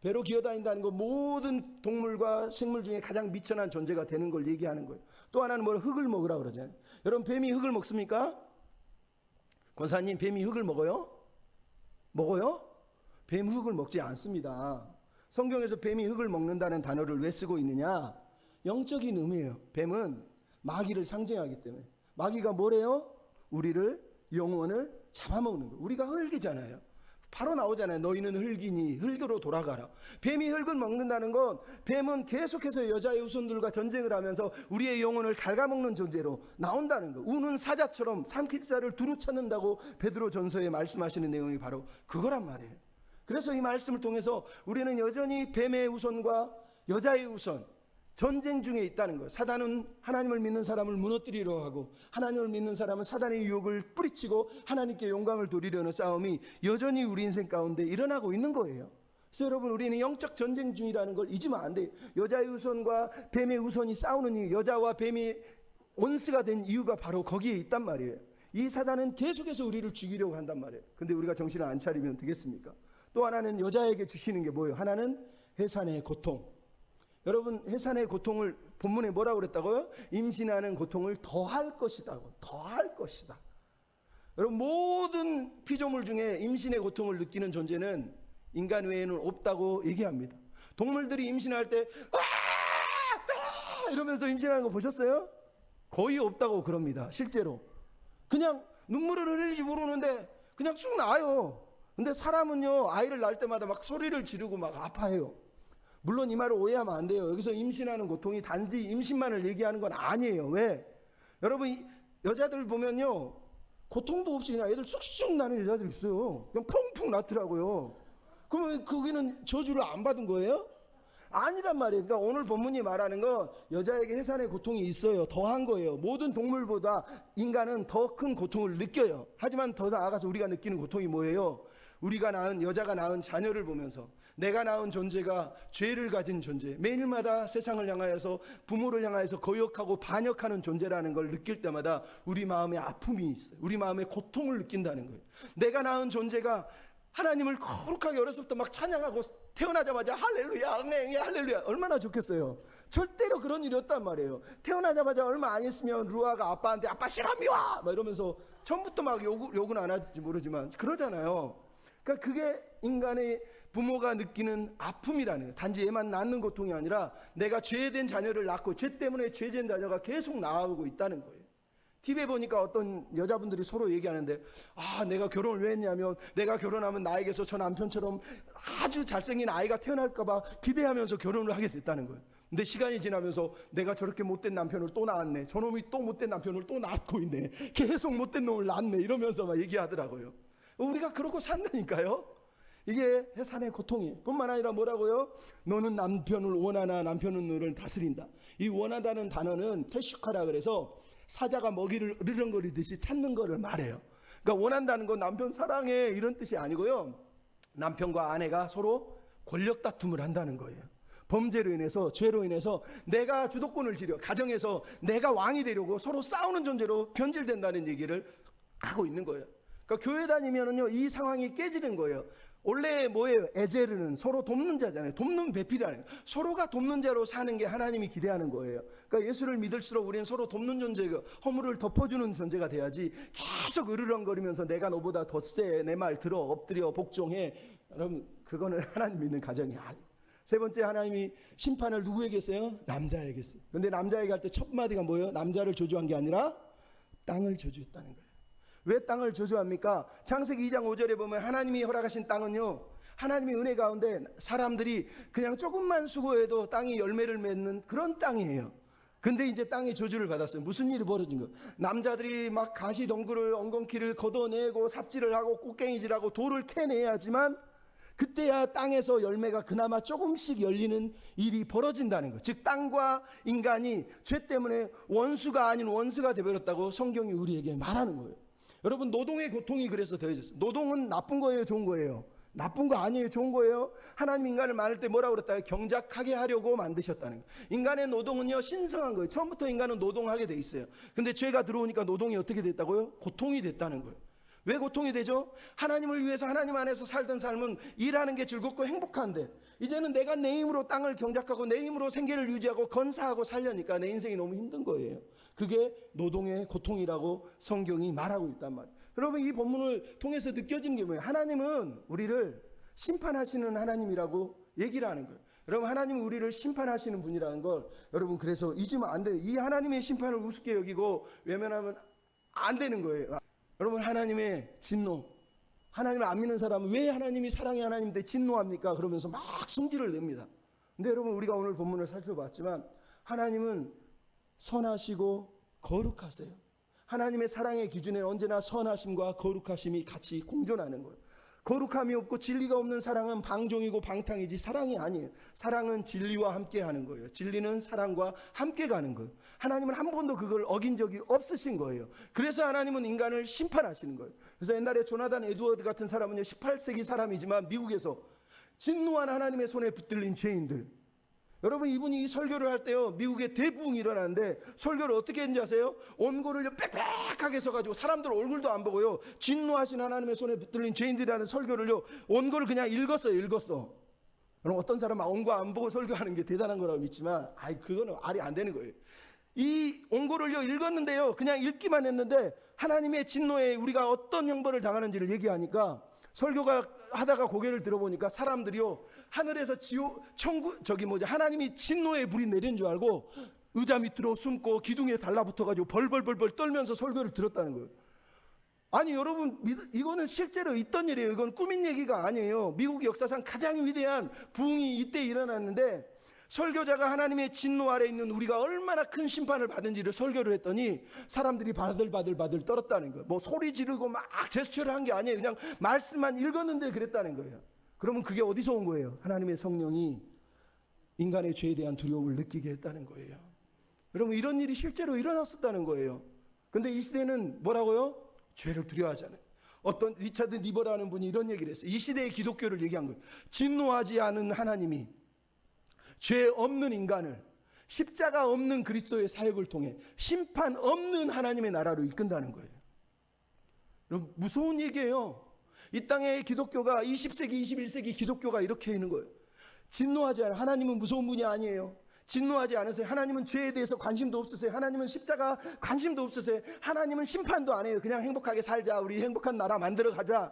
배로 기어다닌다는 건 모든 동물과 생물 중에 가장 미천한 존재가 되는 걸 얘기하는 거예요. 또 하나는 뭘 흙을 먹으라 그러잖아요. 여러분, 뱀이 흙을 먹습니까? 권사님, 뱀이 흙을 먹어요? 먹어요? 뱀 흙을 먹지 않습니다. 성경에서 뱀이 흙을 먹는다는 단어를 왜 쓰고 있느냐? 영적인 의미예요. 뱀은 마귀를 상징하기 때문에. 마귀가 뭐래요? 우리를, 영혼을 잡아먹는 거예요. 우리가 흙이잖아요. 바로 나오잖아요. 너희는 흙이니 흙으로 돌아가라. 뱀이 흙을 먹는다는 건 뱀은 계속해서 여자의 후손들과 전쟁을 하면서 우리의 영혼을 갉아먹는 존재로 나온다는 거. 우는 사자처럼 삼킬 자를 두루 찾는다고 베드로 전서에 말씀하시는 내용이 바로 그거란 말이에요. 그래서 이 말씀을 통해서 우리는 여전히 뱀의 후손과 여자의 후손 전쟁 중에 있다는 거예요. 사단은 하나님을 믿는 사람을 무너뜨리려 하고 하나님을 믿는 사람은 사단의 유혹을 뿌리치고 하나님께 영광을 돌리려는 싸움이 여전히 우리 인생 가운데 일어나고 있는 거예요. 그래서 여러분, 우리는 영적 전쟁 중이라는 걸 잊으면 안 돼요. 여자의 후손과 뱀의 후손이 싸우는 이유, 여자와 뱀이 온스가 된 이유가 바로 거기에 있단 말이에요. 이 사단은 계속해서 우리를 죽이려고 한단 말이에요. 근데 우리가 정신을 안 차리면 되겠습니까? 또 하나는 여자에게 주시는 게 뭐예요? 하나는 해산의 고통. 여러분, 해산의 고통을 본문에 뭐라고 그랬다고요? 임신하는 고통을 더할 것이다고. 더할 것이다. 여러분, 모든 피조물 중에 임신의 고통을 느끼는 존재는 인간 외에는 없다고 얘기합니다. 동물들이 임신할 때 이러면서 임신하는 거 보셨어요? 거의 없다고 그럽니다. 실제로 그냥 눈물을 흘리지 모르는데 그냥 쑥 나요. 근데 사람은요, 아이를 낳을 때마다 막 소리를 지르고 막 아파해요. 물론 이 말을 오해하면 안 돼요. 여기서 임신하는 고통이 단지 임신만을 얘기하는 건 아니에요. 왜? 여러분, 여자들 보면요, 고통도 없이 그냥 애들 쑥쑥 나는 여자들 있어요. 그냥 펑펑 낳더라고요. 그러면 거기는 저주를 안 받은 거예요? 아니란 말이에요. 그러니까 오늘 본문이 말하는 건 여자에게 해산의 고통이 있어요. 더한 거예요. 모든 동물보다 인간은 더 큰 고통을 느껴요. 하지만 더 나아가서 우리가 느끼는 고통이 뭐예요? 우리가 낳은, 여자가 낳은 자녀를 보면서 내가 낳은 존재가 죄를 가진 존재, 매일마다 세상을 향하여서 부모를 향하여서 거역하고 반역하는 존재라는 걸 느낄 때마다 우리 마음에 아픔이 있어요. 우리 마음에 고통을 느낀다는 거예요. 내가 낳은 존재가 하나님을 거룩하게 어렸을 때부터 막 찬양하고 태어나자마자 할렐루야, 할렐루야, 얼마나 좋겠어요. 절대로 그런 일이 없단 말이에요. 태어나자마자 얼마 안 있으면 루아가 아빠한테 아빠 싫어 미워 막 이러면서 처음부터 막 욕은 안 할지 모르지만 그러잖아요. 그러니까 그게 인간의 부모가 느끼는 아픔이라는 거예요. 단지 얘만 낳는 고통이 아니라 내가 죄된 자녀를 낳고 죄 때문에 죄진 자녀가 계속 나오고 있다는 거예요. TV에 보니까 어떤 여자분들이 서로 얘기하는데, 내가 결혼을 왜 했냐면 내가 결혼하면 나에게서 저 남편처럼 아주 잘생긴 아이가 태어날까 봐 기대하면서 결혼을 하게 됐다는 거예요. 근데 시간이 지나면서 내가 저렇게 못된 남편을 또 낳았네, 저놈이 또 못된 남편을 또 낳고 있네, 계속 못된 놈을 낳네, 이러면서 막 얘기하더라고요. 우리가 그러고 산다니까요. 이게 해산의 고통이에요. 뿐만 아니라 뭐라고요? 너는 남편을 원하나 남편은 너를 다스린다. 이 원하다는 단어는 테슈카라 그래서 사자가 먹이를 으르렁거리듯이 찾는 거를 말해요. 그러니까 원한다는 건 남편 사랑해 이런 뜻이 아니고요, 남편과 아내가 서로 권력 다툼을 한다는 거예요. 범죄로 인해서, 죄로 인해서 내가 주도권을 쥐려 가정에서 내가 왕이 되려고 서로 싸우는 존재로 변질된다는 얘기를 하고 있는 거예요. 그러니까 교회 다니면은요, 이 상황이 깨지는 거예요. 원래 뭐예요? 에제르는 서로 돕는 자잖아요. 돕는 배필이라는 거예요. 서로가 돕는 자로 사는 게 하나님이 기대하는 거예요. 그러니까 예수를 믿을수록 우리는 서로 돕는 존재가, 허물을 덮어주는 존재가 돼야지 계속 으르렁거리면서 내가 너보다 더 세, 내 말 들어, 엎드려, 복종해. 여러분, 그거는 하나님 믿는 가정이 아니에요. 세 번째, 하나님이 심판을 누구에게 했어요? 남자에게 했어요. 근데 남자에게 할 때 첫 마디가 뭐예요? 남자를 저주한 게 아니라 땅을 저주했다는 거예요. 왜 땅을 저주합니까? 창세기 2장 5절에 보면 하나님이 허락하신 땅은요, 하나님의 은혜 가운데 사람들이 그냥 조금만 수고해도 땅이 열매를 맺는 그런 땅이에요. 근데 이제 땅이 저주를 받았어요. 무슨 일이 벌어진 거예요? 남자들이 막 가시덩굴을, 엉겅퀴를 걷어내고 삽질을 하고 꽃갱이질하고 돌을 캐내야지만 그때야 땅에서 열매가 그나마 조금씩 열리는 일이 벌어진다는 거예요. 즉 땅과 인간이 죄 때문에 원수가 아닌 원수가 되어버렸다고 성경이 우리에게 말하는 거예요. 여러분 노동의 고통이 그래서 더해졌어요. 노동은 나쁜 거예요, 좋은 거예요? 나쁜 거 아니에요, 좋은 거예요. 하나님 인간을 만들 때 뭐라고 그랬다? 경작하게 하려고 만드셨다는 거예요. 인간의 노동은요 신성한 거예요. 처음부터 인간은 노동하게 돼 있어요. 근데 죄가 들어오니까 노동이 어떻게 됐다고요? 고통이 됐다는 거예요. 왜 고통이 되죠? 하나님을 위해서 하나님 안에서 살던 삶은 일하는 게 즐겁고 행복한데 이제는 내가 내 힘으로 땅을 경작하고 내 힘으로 생계를 유지하고 건사하고 살려니까 내 인생이 너무 힘든 거예요. 그게 노동의 고통이라고 성경이 말하고 있단 말이에요. 여러분 이 본문을 통해서 느껴지는 게 뭐예요? 하나님은 우리를 심판하시는 하나님이라고 얘기를 하는 거예요. 여러분 하나님은 우리를 심판하시는 분이라는 걸 여러분 그래서 잊으면 안 돼요. 이 하나님의 심판을 우습게 여기고 외면하면 안 되는 거예요. 여러분 하나님의 진노, 하나님을 안 믿는 사람은 왜 하나님이 사랑의 하나님인데 진노합니까? 그러면서 막 승질을 냅니다. 근데 여러분 우리가 오늘 본문을 살펴봤지만 하나님은 선하시고 거룩하세요. 하나님의 사랑의 기준에 언제나 선하심과 거룩하심이 같이 공존하는 거예요. 거룩함이 없고 진리가 없는 사랑은 방종이고 방탕이지 사랑이 아니에요. 사랑은 진리와 함께 하는 거예요. 진리는 사랑과 함께 가는 거예요. 하나님은 한 번도 그걸 어긴 적이 없으신 거예요. 그래서 하나님은 인간을 심판하시는 거예요. 그래서 옛날에 조나단 에드워드 같은 사람은요 18세기 사람이지만 미국에서 진노한 하나님의 손에 붙들린 죄인들, 여러분 이분이 이 설교를 할 때요 미국에 대부흥이 일어나는데 설교를 어떻게 했는지 아세요? 원고를 빽빽하게 써가지고 사람들 얼굴도 안 보고요 진노하신 하나님의 손에 붙들린 죄인들이라는 설교를요 원고를 그냥 읽었어. 여러분 어떤 사람은 원고 안 보고 설교하는 게 대단한 거라고 믿지만 그거는 말이 안 되는 거예요. 이 원고를요 읽었는데요 그냥 읽기만 했는데 하나님의 진노에 우리가 어떤 형벌을 당하는지를 얘기하니까 설교가 하다가 고개를 들어보니까 사람들이요 하늘에서 하나님이 진노의 불이 내린 줄 알고 의자 밑으로 숨고 기둥에 달라붙어가지고 벌벌 떨면서 설교를 들었다는 거예요. 아니 여러분 이거는 실제로 있던 일이에요. 이건 꾸민 얘기가 아니에요. 미국 역사상 가장 위대한 부흥이 이때 일어났는데 설교자가 하나님의 진노 아래 있는 우리가 얼마나 큰 심판을 받은지를 설교를 했더니 사람들이 바들바들 떨었다는 거예요. 뭐 소리 지르고 막 제스처를 한 게 아니에요. 그냥 말씀만 읽었는데 그랬다는 거예요. 그러면 그게 어디서 온 거예요? 하나님의 성령이 인간의 죄에 대한 두려움을 느끼게 했다는 거예요. 여러분 이런 일이 실제로 일어났었다는 거예요. 근데 이 시대는 뭐라고요? 죄를 두려워하잖아요. 어떤 리차드 니버라는 분이 이런 얘기를 했어요. 이 시대의 기독교를 얘기한 거예요. 진노하지 않은 하나님이 죄 없는 인간을 십자가 없는 그리스도의 사역을 통해 심판 없는 하나님의 나라로 이끈다는 거예요. 여러분 무서운 얘기예요. 이 땅의 기독교가 20세기 21세기 기독교가 이렇게 있는 거예요. 진노하지 않아요. 하나님은 무서운 분이 아니에요. 진노하지 않으세요. 하나님은 죄에 대해서 관심도 없으세요. 하나님은 십자가 관심도 없으세요. 하나님은 심판도 안 해요. 그냥 행복하게 살자. 우리 행복한 나라 만들어 가자.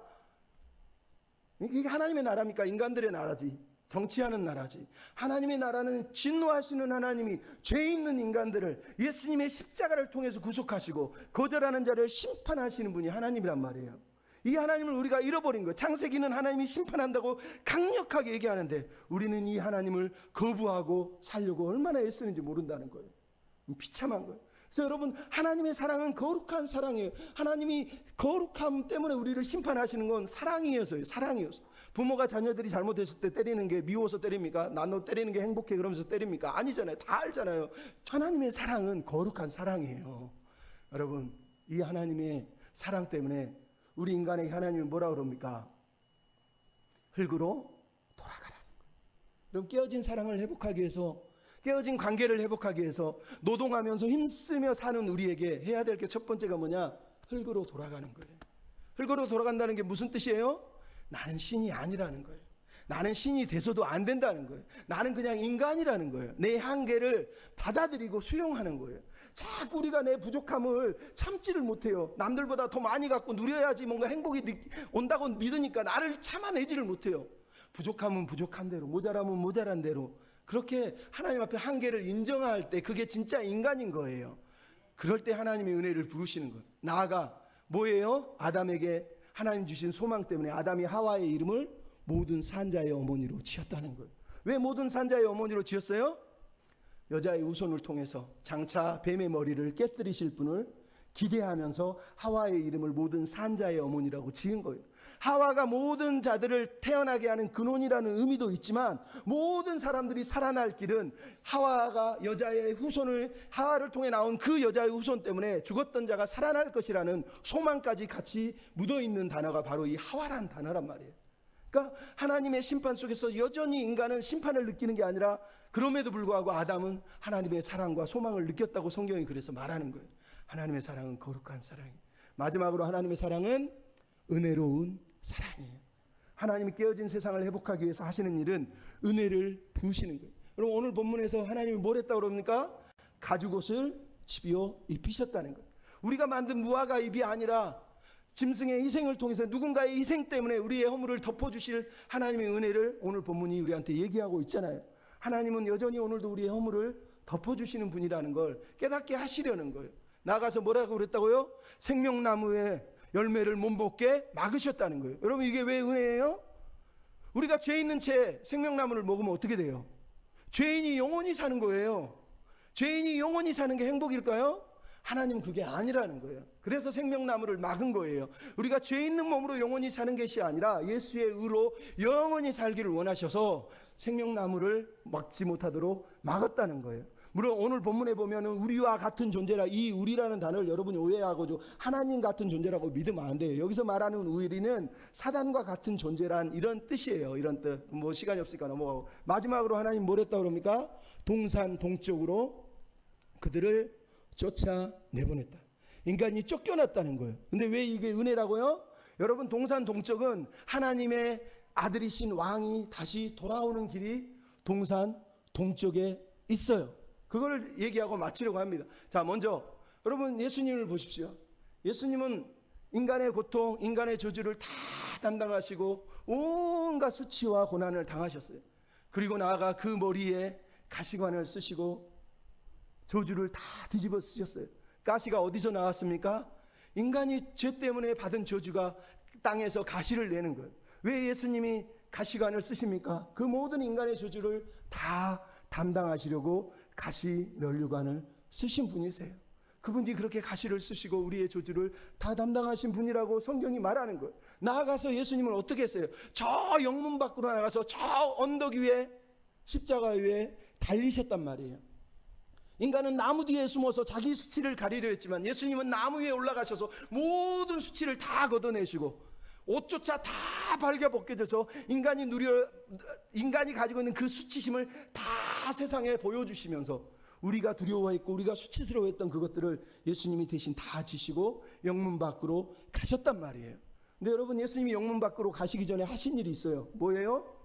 이게 하나님의 나라입니까? 인간들의 나라지. 정치하는 나라지. 하나님의 나라는 진노하시는 하나님이 죄 있는 인간들을 예수님의 십자가를 통해서 구속하시고 거절하는 자를 심판하시는 분이 하나님이란 말이에요. 이 하나님을 우리가 잃어버린 거예요. 창세기는 하나님이 심판한다고 강력하게 얘기하는데 우리는 이 하나님을 거부하고 살려고 얼마나 애쓰는지 모른다는 거예요. 비참한 거예요. 그래서 여러분 하나님의 사랑은 거룩한 사랑이에요. 하나님이 거룩함 때문에 우리를 심판하시는 건 사랑이어서요. 사랑이어서. 부모가 자녀들이 잘못했을 때 때리는 게 미워서 때립니까? 난 너 때리는 게 행복해 그러면서 때립니까? 아니잖아요. 다 알잖아요. 하나님의 사랑은 거룩한 사랑이에요. 여러분 이 하나님의 사랑 때문에 우리 인간에게 하나님은 뭐라 그럽니까? 흙으로 돌아가라. 그럼 깨어진 사랑을 회복하기 위해서 깨어진 관계를 회복하기 위해서 노동하면서 힘쓰며 사는 우리에게 해야 될 게 첫 번째가 뭐냐? 흙으로 돌아가는 거예요. 흙으로 돌아간다는 게 무슨 뜻이에요? 나는 신이 아니라는 거예요. 나는 신이 돼서도 안 된다는 거예요. 나는 그냥 인간이라는 거예요. 내 한계를 받아들이고 수용하는 거예요. 자꾸 우리가 내 부족함을 참지를 못해요. 남들보다 더 많이 갖고 누려야지 뭔가 행복이 온다고 믿으니까 나를 참아내지를 못해요. 부족함은 부족한 대로, 모자람은 모자란 대로 그렇게 하나님 앞에 한계를 인정할 때 그게 진짜 인간인 거예요. 그럴 때 하나님의 은혜를 부으시는 거예요. 나아가 뭐예요? 아담에게 하나님 주신 소망 때문에 아담이 하와의 이름을 모든 산자의 어머니로 지었다는 거예요. 왜 모든 산자의 어머니로 지었어요? 여자의 후손을 통해서 장차 뱀의 머리를 깨뜨리실 분을 기대하면서 하와의 이름을 모든 산자의 어머니라고 지은 거예요. 하와가 모든 자들을 태어나게 하는 근원이라는 의미도 있지만 모든 사람들이 살아날 길은 하와가 여자의 후손을 하와를 통해 나온 그 여자의 후손 때문에 죽었던 자가 살아날 것이라는 소망까지 같이 묻어있는 단어가 바로 이 하와라는 단어란 말이에요. 그러니까 하나님의 심판 속에서 여전히 인간은 심판을 느끼는 게 아니라 그럼에도 불구하고 아담은 하나님의 사랑과 소망을 느꼈다고 성경이 그래서 말하는 거예요. 하나님의 사랑은 거룩한 사랑이에요. 마지막으로 하나님의 사랑은 은혜로운 사랑이에요. 하나님이 깨어진 세상을 회복하기 위해서 하시는 일은 은혜를 부으시는 거예요. 여러분 오늘 본문에서 하나님이 뭘 했다고 그럽니까? 가죽옷을 집어 입히셨다는 거예요. 우리가 만든 무화과 잎이 아니라 짐승의 희생을 통해서 누군가의 희생 때문에 우리의 허물을 덮어주실 하나님의 은혜를 오늘 본문이 우리한테 얘기하고 있잖아요. 하나님은 여전히 오늘도 우리의 허물을 덮어주시는 분이라는 걸 깨닫게 하시려는 거예요. 나가서 뭐라고 그랬다고요? 생명나무의 열매를 못 먹게 막으셨다는 거예요. 여러분 이게 왜 은혜예요? 우리가 죄 있는 채 생명나무를 먹으면 어떻게 돼요? 죄인이 영원히 사는 거예요. 죄인이 영원히 사는 게 행복일까요? 하나님은 그게 아니라는 거예요. 그래서 생명나무를 막은 거예요. 우리가 죄 있는 몸으로 영원히 사는 것이 아니라 예수의 의로 영원히 살기를 원하셔서 생명나무를 막지 못하도록 막았다는 거예요. 물론 오늘 본문에 보면 우리와 같은 존재라, 이 우리라는 단어를 여러분이 오해하고 하나님 같은 존재라고 믿으면 안 돼요. 여기서 말하는 우리는 사단과 같은 존재란 이런 뜻이에요. 이런 뜻. 뭐 시간이 없으니까 넘어가고. 마지막으로 하나님 뭘 했다고 그럽니까? 동산 동쪽으로 그들을 쫓아내보냈다. 인간이 쫓겨났다는 거예요. 근데 왜 이게 은혜라고요? 여러분 동산 동쪽은 하나님의 아들이신 왕이 다시 돌아오는 길이 동산 동쪽에 있어요. 그걸 얘기하고 마치려고 합니다. 자, 먼저 여러분 예수님을 보십시오. 예수님은 인간의 고통, 인간의 저주를 다 담당하시고 온갖 수치와 고난을 당하셨어요. 그리고 나아가 그 머리에 가시관을 쓰시고 저주를 다 뒤집어 쓰셨어요. 가시가 어디서 나왔습니까? 인간이 죄 때문에 받은 저주가 땅에서 가시를 내는 거예요. 왜 예수님이 가시관을 쓰십니까? 그 모든 인간의 저주를 다 담당하시려고 가시 면류관을 쓰신 분이세요. 그분이 그렇게 가시를 쓰시고 우리의 저주를 다 담당하신 분이라고 성경이 말하는 거예요. 나아가서 예수님은 어떻게 했어요? 저 영문 밖으로 나가서 저 언덕 위에 십자가 위에 달리셨단 말이에요. 인간은 나무 뒤에 숨어서 자기 수치를 가리려 했지만 예수님은 나무 위에 올라가셔서 모든 수치를 다 걷어내시고 옷조차 다 발겨 벗겨져서 인간이 가지고 있는 그 수치심을 다 세상에 보여주시면서 우리가 두려워했고 우리가 수치스러워했던 그것들을 예수님이 대신 다 지시고 영문 밖으로 가셨단 말이에요. 근데 여러분 예수님이 영문 밖으로 가시기 전에 하신 일이 있어요. 뭐예요?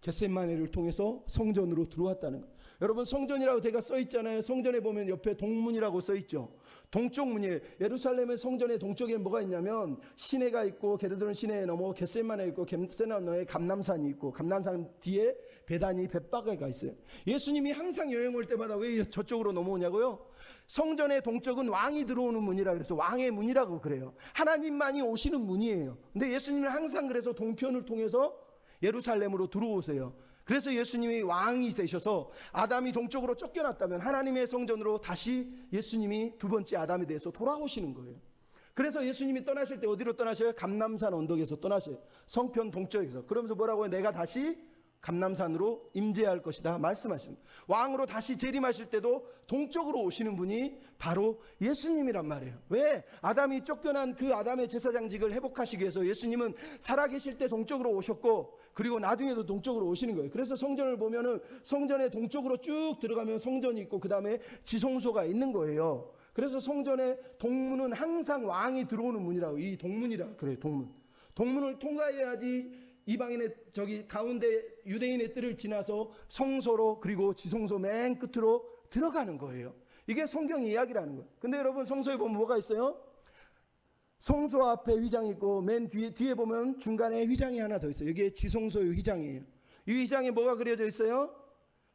겟세마네를 통해서 성전으로 들어왔다는 거예요. 여러분 성전이라고 제가 써 있잖아요. 성전에 보면 옆에 동문이라고 써 있죠. 동쪽 문이에요. 예루살렘의 성전의 동쪽에 뭐가 있냐면 시내가 있고 게르드론 시내에 넘어 겟세마네 있고 겟세마네에 감람산이 있고 감람산 뒤에 베다니 벳바게가 있어요. 예수님이 항상 여행 올 때마다 왜 저쪽으로 넘어오냐고요? 성전의 동쪽은 왕이 들어오는 문이라 그래서 왕의 문이라고 그래요. 하나님만이 오시는 문이에요. 근데 예수님은 항상 그래서 동편을 통해서 예루살렘으로 들어오세요. 그래서 예수님이 왕이 되셔서 아담이 동쪽으로 쫓겨났다면 하나님의 성전으로 다시 예수님이 두 번째 아담에 대해서 돌아오시는 거예요. 그래서 예수님이 떠나실 때 어디로 떠나셔요? 감람산 언덕에서 떠나셔요. 성편 동쪽에서. 그러면서 뭐라고 해요? 내가 다시 감람산으로 임재할 것이다 말씀하십니다. 왕으로 다시 재림하실 때도 동쪽으로 오시는 분이 바로 예수님이란 말이에요. 왜? 아담이 쫓겨난 그 아담의 제사장직을 회복하시기 위해서 예수님은 살아계실 때 동쪽으로 오셨고 그리고 나중에도 동쪽으로 오시는 거예요. 그래서 성전을 보면은 성전의 동쪽으로 쭉 들어가면 성전이 있고 그 다음에 지성소가 있는 거예요. 그래서 성전의 동문은 항상 왕이 들어오는 문이라고, 이 동문이라 그래요. 동문을 통과해야지 이방인의 저기 가운데 유대인의 뜰을 지나서 성소로 그리고 지성소 맨 끝으로 들어가는 거예요. 이게 성경 이야기라는 거예요. 근데 여러분 성소에 보면 뭐가 있어요? 성소 앞에 휘장이 있고 맨 뒤에 보면 중간에 휘장이 하나 더 있어요. 이게 지성소의 휘장이에요. 이 휘장에 뭐가 그려져 있어요?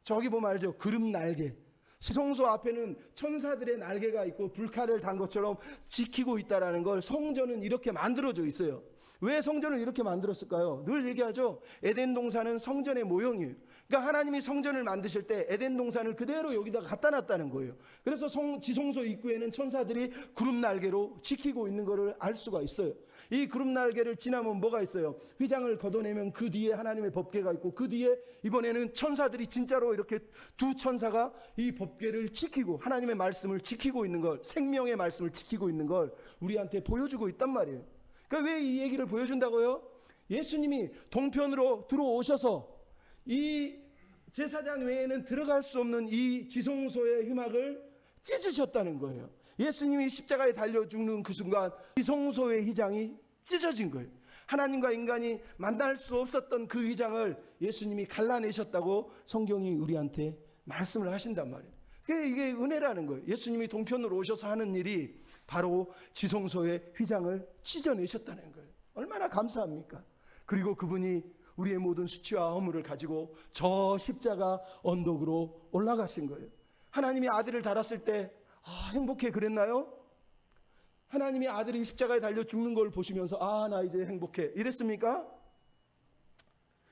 저기 보면 알죠? 구름 날개. 성소 앞에는 천사들의 날개가 있고 불칼을 단 것처럼 지키고 있다라는 걸 성전은 이렇게 만들어져 있어요. 왜 성전을 이렇게 만들었을까요? 늘 얘기하죠. 에덴 동산은 성전의 모형이에요. 그러니까 하나님이 성전을 만드실 때 에덴 동산을 그대로 여기다 갖다 놨다는 거예요. 그래서 지성소 입구에는 천사들이 구름 날개로 지키고 있는 것을 알 수가 있어요. 이 구름 날개를 지나면 뭐가 있어요? 휘장을 걷어내면 그 뒤에 하나님의 법궤가 있고, 그 뒤에 이번에는 천사들이 진짜로 이렇게 두 천사가 이 법궤를 지키고 하나님의 말씀을 지키고 있는 걸, 생명의 말씀을 지키고 있는 걸 우리한테 보여주고 있단 말이에요. 그러니까 왜 이 얘기를 보여준다고요? 예수님이 동편으로 들어오셔서 이 제사장 외에는 들어갈 수 없는 이 지성소의 휘막을 찢으셨다는 거예요. 예수님이 십자가에 달려 죽는 그 순간 지성소의 휘장이 찢어진 거예요. 하나님과 인간이 만날 수 없었던 그 휘장을 예수님이 갈라내셨다고 성경이 우리한테 말씀을 하신단 말이에요. 이게 은혜라는 거예요. 예수님이 동편으로 오셔서 하는 일이 바로 지성소의 휘장을 찢어내셨다는 거예요. 얼마나 감사합니까? 그리고 그분이 우리의 모든 수치와 허물을 가지고 저 십자가 언덕으로 올라가신 거예요. 하나님이 아들을 달았을 때 행복해 그랬나요? 하나님이 아들이 십자가에 달려 죽는 걸 보시면서 나 이제 행복해 이랬습니까?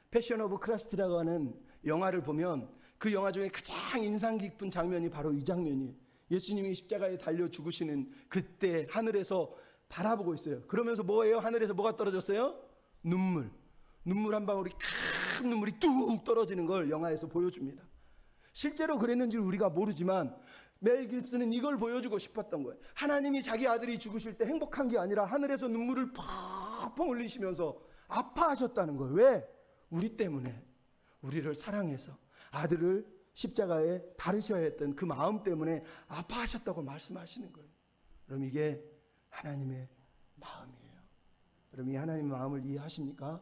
패션 오브 크라스트라고 하는 영화를 보면 그 영화 중에 가장 인상 깊은 장면이 바로 이 장면이에요. 예수님이 십자가에 달려 죽으시는 그때 하늘에서 바라보고 있어요. 그러면서 뭐예요? 하늘에서 뭐가 떨어졌어요? 눈물 한 방울이, 큰 눈물이 뚝 떨어지는 걸 영화에서 보여줍니다. 실제로 그랬는지 우리가 모르지만 멜 깁슨은 이걸 보여주고 싶었던 거예요. 하나님이 자기 아들이 죽으실 때 행복한 게 아니라 하늘에서 눈물을 펑펑 흘리시면서 아파하셨다는 거예요. 왜? 우리 때문에, 우리를 사랑해서 아들을 십자가에 다루셔야 했던 그 마음 때문에 아파하셨다고 말씀하시는 거예요. 그럼 이게 하나님의 마음이에요. 그럼 이 하나님의 마음을 이해하십니까?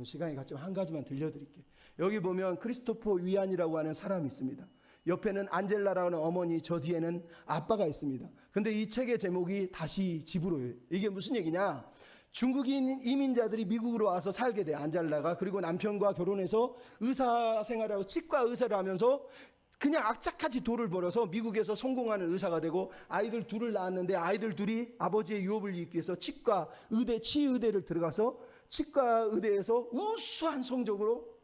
시간이 같지만 한 가지만 들려드릴게요. 여기 보면 크리스토퍼 위안이라고 하는 사람이 있습니다. 옆에는 안젤라라는 어머니, 저 뒤에는 아빠가 있습니다. 근데 이 책의 제목이 다시 집으로예요. 이게 무슨 얘기냐? 중국인 이민자들이 미국으로 와서 살게 돼, 안젤라가. 그리고 남편과 결혼해서 의사 생활하고 치과 의사를 하면서 그냥 악착같이 돈을 벌어서 미국에서 성공하는 의사가 되고 아이들 둘을 낳았는데 아이들 둘이 아버지의 유업을 잇기 위해서 치과 의대, 치의대를 들어가서 치과 의대에서 우수한 성적으로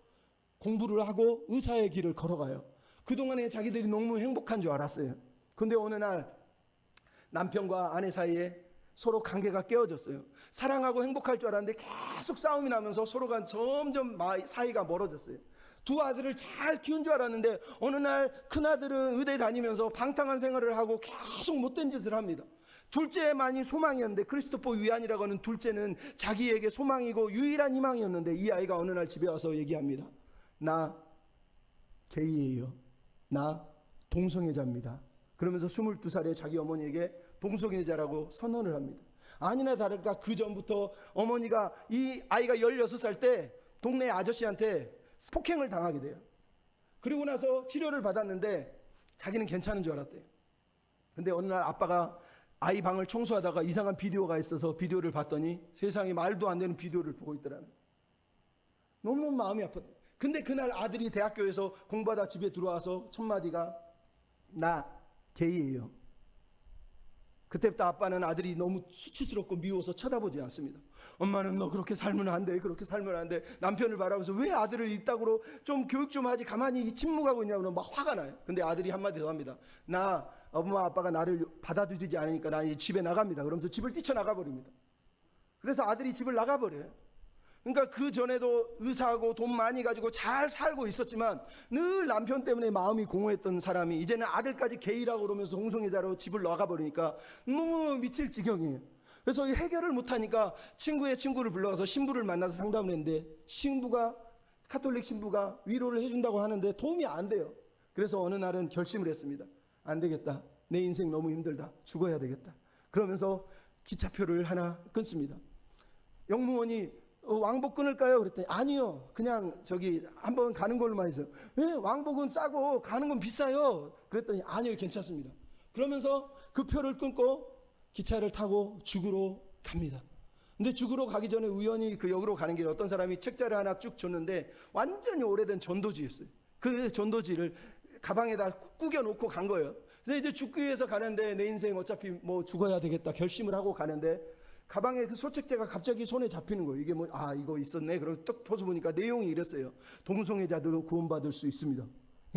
공부를 하고 의사의 길을 걸어가요. 그동안에 자기들이 너무 행복한 줄 알았어요. 근데 어느 날 남편과 아내 사이에 서로 관계가 깨어졌어요. 사랑하고 행복할 줄 알았는데 계속 싸움이 나면서 서로가 점점 사이가 멀어졌어요. 두 아들을 잘 키운 줄 알았는데 어느 날 큰아들은 의대 다니면서 방탕한 생활을 하고 계속 못된 짓을 합니다. 둘째만이 소망이었는데, 크리스토퍼 위안이라고 하는 둘째는 자기에게 소망이고 유일한 희망이었는데, 이 아이가 어느 날 집에 와서 얘기합니다. 나 게이예요. 나 동성애자입니다. 그러면서 22살에 자기 어머니에게 동성애자라고 선언을 합니다. 아니나 다를까 그 전부터 어머니가 이 아이가 16살 때 동네 아저씨한테 폭행을 당하게 돼요. 그리고 나서 치료를 받았는데 자기는 괜찮은 줄 알았대요. 근데 어느 날 아빠가 아이 방을 청소하다가 이상한 비디오가 있어서 비디오를 봤더니 세상에 말도 안 되는 비디오를 보고 있더라는 거예요. 너무 마음이 아팠다. 근데 그날 아들이 대학교에서 공부하다 집에 들어와서 첫 마디가 나 게이예요. 그때부터 아빠는 아들이 너무 수치스럽고 미워서 쳐다보지 않습니다. 엄마는 너 그렇게 살면 안 돼, 그렇게 살면 안 돼. 남편을 바라보면서 왜 아들을 이따구로 좀 교육 좀 하지, 가만히 침묵하고 있냐고 막 화가 나요. 근데 아들이 한마디 더 합니다. 나 엄마 아빠가 나를 받아주지 않으니까 나 이제 집에 나갑니다. 그러면서 집을 뛰쳐나가 버립니다. 그래서 아들이 집을 나가버려요. 그러니까 그 전에도 의사하고 돈 많이 가지고 잘 살고 있었지만 늘 남편 때문에 마음이 공허했던 사람이 이제는 아들까지 게이라고 그러면서 동성애자로 집을 나가버리니까 너무 미칠 지경이에요. 그래서 해결을 못하니까 친구의 친구를 불러서 신부를 만나서 상담을 했는데, 카톨릭 신부가 위로를 해준다고 하는데 도움이 안 돼요. 그래서 어느 날은 결심을 했습니다. 안 되겠다. 내 인생 너무 힘들다. 죽어야 되겠다. 그러면서 기차표를 하나 끊습니다. 영무원이 왕복 끊을까요? 그랬더니 아니요. 그냥 저기 한번 가는 걸로만 해서. 왜? 왕복은 싸고 가는 건 비싸요. 그랬더니 아니요. 괜찮습니다. 그러면서 그 표를 끊고 기차를 타고 죽으로 갑니다. 근데 죽으로 가기 전에 우연히 그 역으로 가는 길에 어떤 사람이 책자를 하나 쭉 줬는데 완전히 오래된 전도지였어요. 그 전도지를 가방에다 꾸겨놓고 간 거예요. 그래서 이제 죽기 위해서 가는데 내 인생 어차피 뭐 죽어야 되겠다 결심을 하고 가는데 가방에 그 소책자가 갑자기 손에 잡히는 거예요. 이게 이거 있었네. 그래서 딱 펴서 보니까 내용이 이랬어요. 동성애자들은 구원받을 수 있습니다.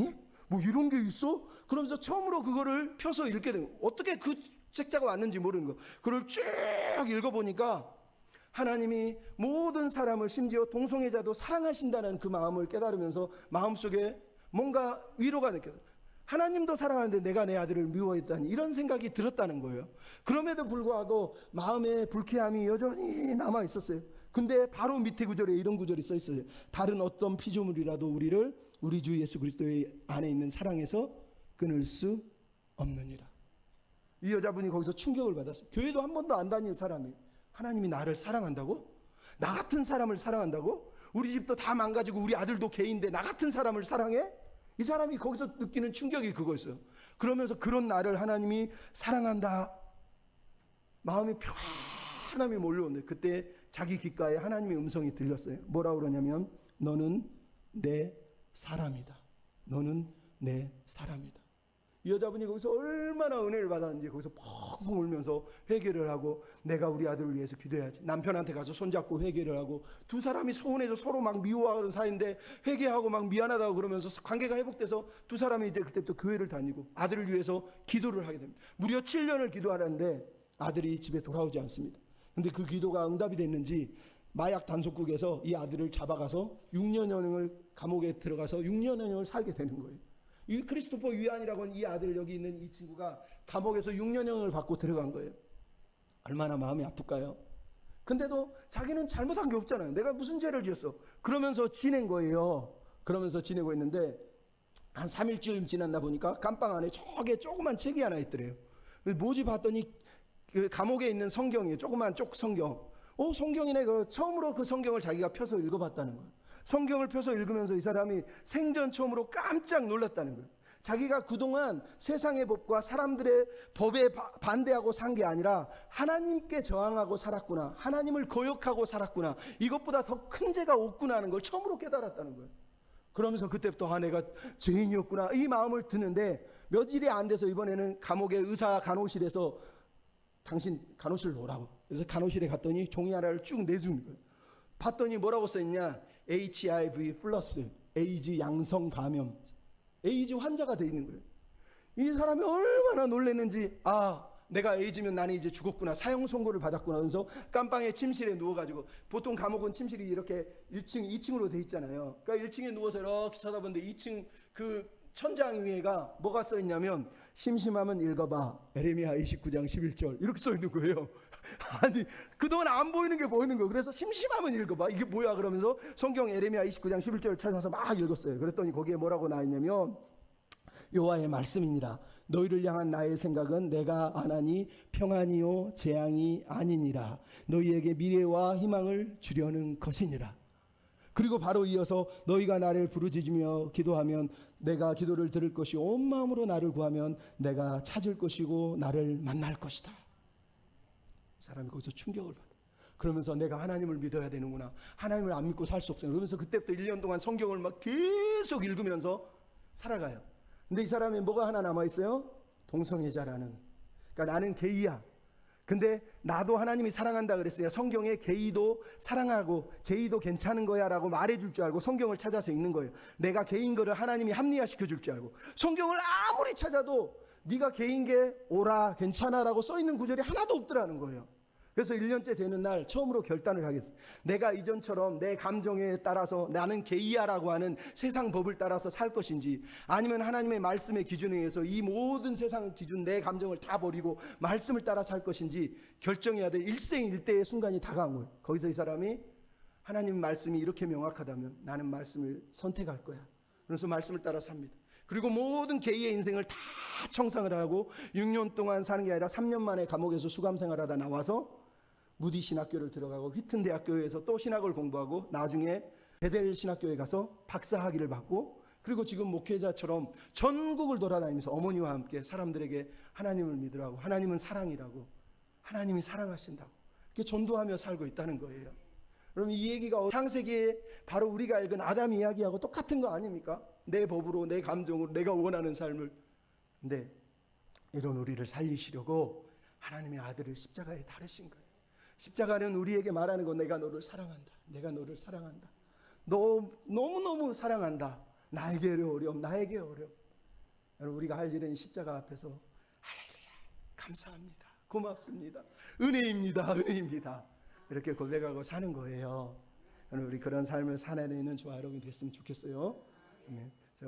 예? 뭐 이런 게 있어? 그러면서 처음으로 그거를 펴서 읽게 된 거예요. 어떻게 그 책자가 왔는지 모르는 거예요. 그걸 쭉 읽어보니까 하나님이 모든 사람을 심지어 동성애자도 사랑하신다는 그 마음을 깨달으면서 마음속에 뭔가 위로가 느껴져요. 하나님도 사랑하는데 내가 내 아들을 미워했다니, 이런 생각이 들었다는 거예요. 그럼에도 불구하고 마음에 불쾌함이 여전히 남아 있었어요. 근데 바로 밑에 구절에 이런 구절이 써 있어요. 다른 어떤 피조물이라도 우리를 우리 주 예수 그리스도의 안에 있는 사랑에서 끊을 수 없느니라. 이 여자분이 거기서 충격을 받았어요. 교회도 한 번도 안 다닌 사람이 하나님이 나를 사랑한다고? 나 같은 사람을 사랑한다고? 우리 집도 다 망가지고 우리 아들도 개인데 나 같은 사람을 사랑해? 이 사람이 거기서 느끼는 충격이 그거였어요. 그러면서 그런 나를 하나님이 사랑한다, 마음이 평안함이 몰려오는데, 그때 자기 귓가에 하나님의 음성이 들렸어요. 뭐라고 그러냐면 너는 내 사람이다. 너는 내 사람이다. 이 여자분이 거기서 얼마나 은혜를 받았는지 거기서 펑펑 울면서 회개를 하고, 내가 우리 아들을 위해서 기도해야지. 남편한테 가서 손잡고 회개를 하고, 두 사람이 서운해서 서로 막 미워하는 사이인데 회개하고 막 미안하다고 그러면서 관계가 회복돼서 두 사람이 이제 그때부터 교회를 다니고 아들을 위해서 기도를 하게 됩니다. 무려 7년을 기도하는데 아들이 집에 돌아오지 않습니다. 근데 그 기도가 응답이 됐는지 마약 단속국에서 이 아들을 잡아가서 6년형을 감옥에 들어가서 6년형을 살게 되는 거예요. 이 크리스토퍼 위안이라고 하는 이 아들, 여기 있는 이 친구가 감옥에서 6년형을 받고 들어간 거예요. 얼마나 마음이 아플까요? 근데도 자기는 잘못한 게 없잖아요. 내가 무슨 죄를 지었어? 그러면서 지낸 거예요. 그러면서 지내고 있는데 한 3일쯤 지났나 보니까 깜빵 안에 저게 조그만 책이 하나 있더래요. 뭐지 봤더니 그 감옥에 있는 성경이에요. 조그만 쪽 성경. 성경이네. 처음으로 그 성경을 자기가 펴서 읽어봤다는 거예요. 성경을 펴서 읽으면서 이 사람이 생전 처음으로 깜짝 놀랐다는 거예요. 자기가 그동안 세상의 법과 사람들의 법에 반대하고 산 게 아니라 하나님께 저항하고 살았구나, 하나님을 거역하고 살았구나, 이것보다 더 큰 죄가 없구나 하는 걸 처음으로 깨달았다는 거예요. 그러면서 그때부터 내가 죄인이었구나 이 마음을 드는데, 며칠이 안 돼서 이번에는 감옥의 의사 간호실에서 당신 간호실로 오라고, 그래서 간호실에 갔더니 종이 하나를 쭉 내주는 거예요. 봤더니 뭐라고 써있냐, HIV 플러스, 에이즈 양성 감염, 에이즈 환자가 돼 있는 거예요. 이 사람이 얼마나 놀랐는지, 내가 에이즈면 나는 이제 죽었구나, 사형 선고를 받았구나. 그래서 깜빵에 침실에 누워가지고, 보통 감옥은 침실이 이렇게 1층, 2층으로 돼 있잖아요. 그러니까 1층에 누워서 이렇게 쳐다보는데 2층 그 천장 위에가 뭐가 써 있냐면, 심심하면 읽어봐, 에레미야 29장 11절 이렇게 써 있는 거예요. 아니 그동안 안 보이는 게 보이는 거예요. 그래서 심심하면 읽어봐, 이게 뭐야 그러면서 성경 에레미야 29장 11절을 찾아서 막 읽었어요. 그랬더니 거기에 뭐라고 나있냐면, 여호와의 말씀이니라, 너희를 향한 나의 생각은 내가 안하니 평안이요 재앙이 아니니라, 너희에게 미래와 희망을 주려는 것이니라. 그리고 바로 이어서 너희가 나를 부르짖으며 기도하면 내가 기도를 들을 것이요, 온 마음으로 나를 구하면 내가 찾을 것이고 나를 만날 것이다. 사람이 거기서 충격을 받아. 그러면서 내가 하나님을 믿어야 되는구나, 하나님을 안 믿고 살 수 없어요. 그러면서 그때부터 1년 동안 성경을 막 계속 읽으면서 살아가요. 근데 이 사람이 뭐가 하나 남아있어요? 동성애자라는. 그러니까 나는 게이야. 근데 나도 하나님이 사랑한다 그랬어요. 성경에 게이도 사랑하고 게이도 괜찮은 거야 라고 말해줄 줄 알고 성경을 찾아서 읽는 거예요. 내가 게이인 거를 하나님이 합리화시켜 줄 줄 알고. 성경을 아무리 찾아도 네가 게이인 게 옳아, 괜찮아 라고 써있는 구절이 하나도 없더라는 거예요. 그래서 1년째 되는 날 처음으로 결단을 하겠어요. 내가 이전처럼 내 감정에 따라서 나는 게이야라고 하는 세상 법을 따라서 살 것인지, 아니면 하나님의 말씀의 기준에 의해서 이 모든 세상 기준, 내 감정을 다 버리고 말씀을 따라 살 것인지 결정해야 될 일생일대의 순간이 다가온 거예요. 거기서 이 사람이 하나님 말씀이 이렇게 명확하다면 나는 말씀을 선택할 거야. 그래서 말씀을 따라 삽니다. 그리고 모든 게이의 인생을 다 청산을 하고 6년 동안 사는 게 아니라 3년 만에 감옥에서 수감 생활하다 나와서 무디 신학교를 들어가고 휘튼 대학교에서 또 신학을 공부하고 나중에 베델 신학교에 가서 박사 학위를 받고, 그리고 지금 목회자처럼 전국을 돌아다니면서 어머니와 함께 사람들에게 하나님을 믿으라고, 하나님은 사랑이라고, 하나님이 사랑하신다고 이렇게 전도하며 살고 있다는 거예요. 그럼 이 얘기가 창세기에 바로 우리가 읽은 아담 이야기하고 똑같은 거 아닙니까? 내 법으로, 내 감정으로, 내가 원하는 삶을. 근데 이런 우리를 살리시려고 하나님의 아들을 십자가에 달으신 거예요. 십자가는 우리에게 말하는 건 내가 너를 사랑한다, 내가 너를 사랑한다, 너 너무너무 사랑한다, 나에게 어려움, 나에게 어려움. 여러분, 우리가 할 일은 십자가 앞에서 할렐루야, 감사합니다, 고맙습니다, 은혜입니다, 은혜입니다, 이렇게 고백하고 사는 거예요. 우리 그런 삶을 살아내는 저와 여러분이 됐으면 좋겠어요. 아멘.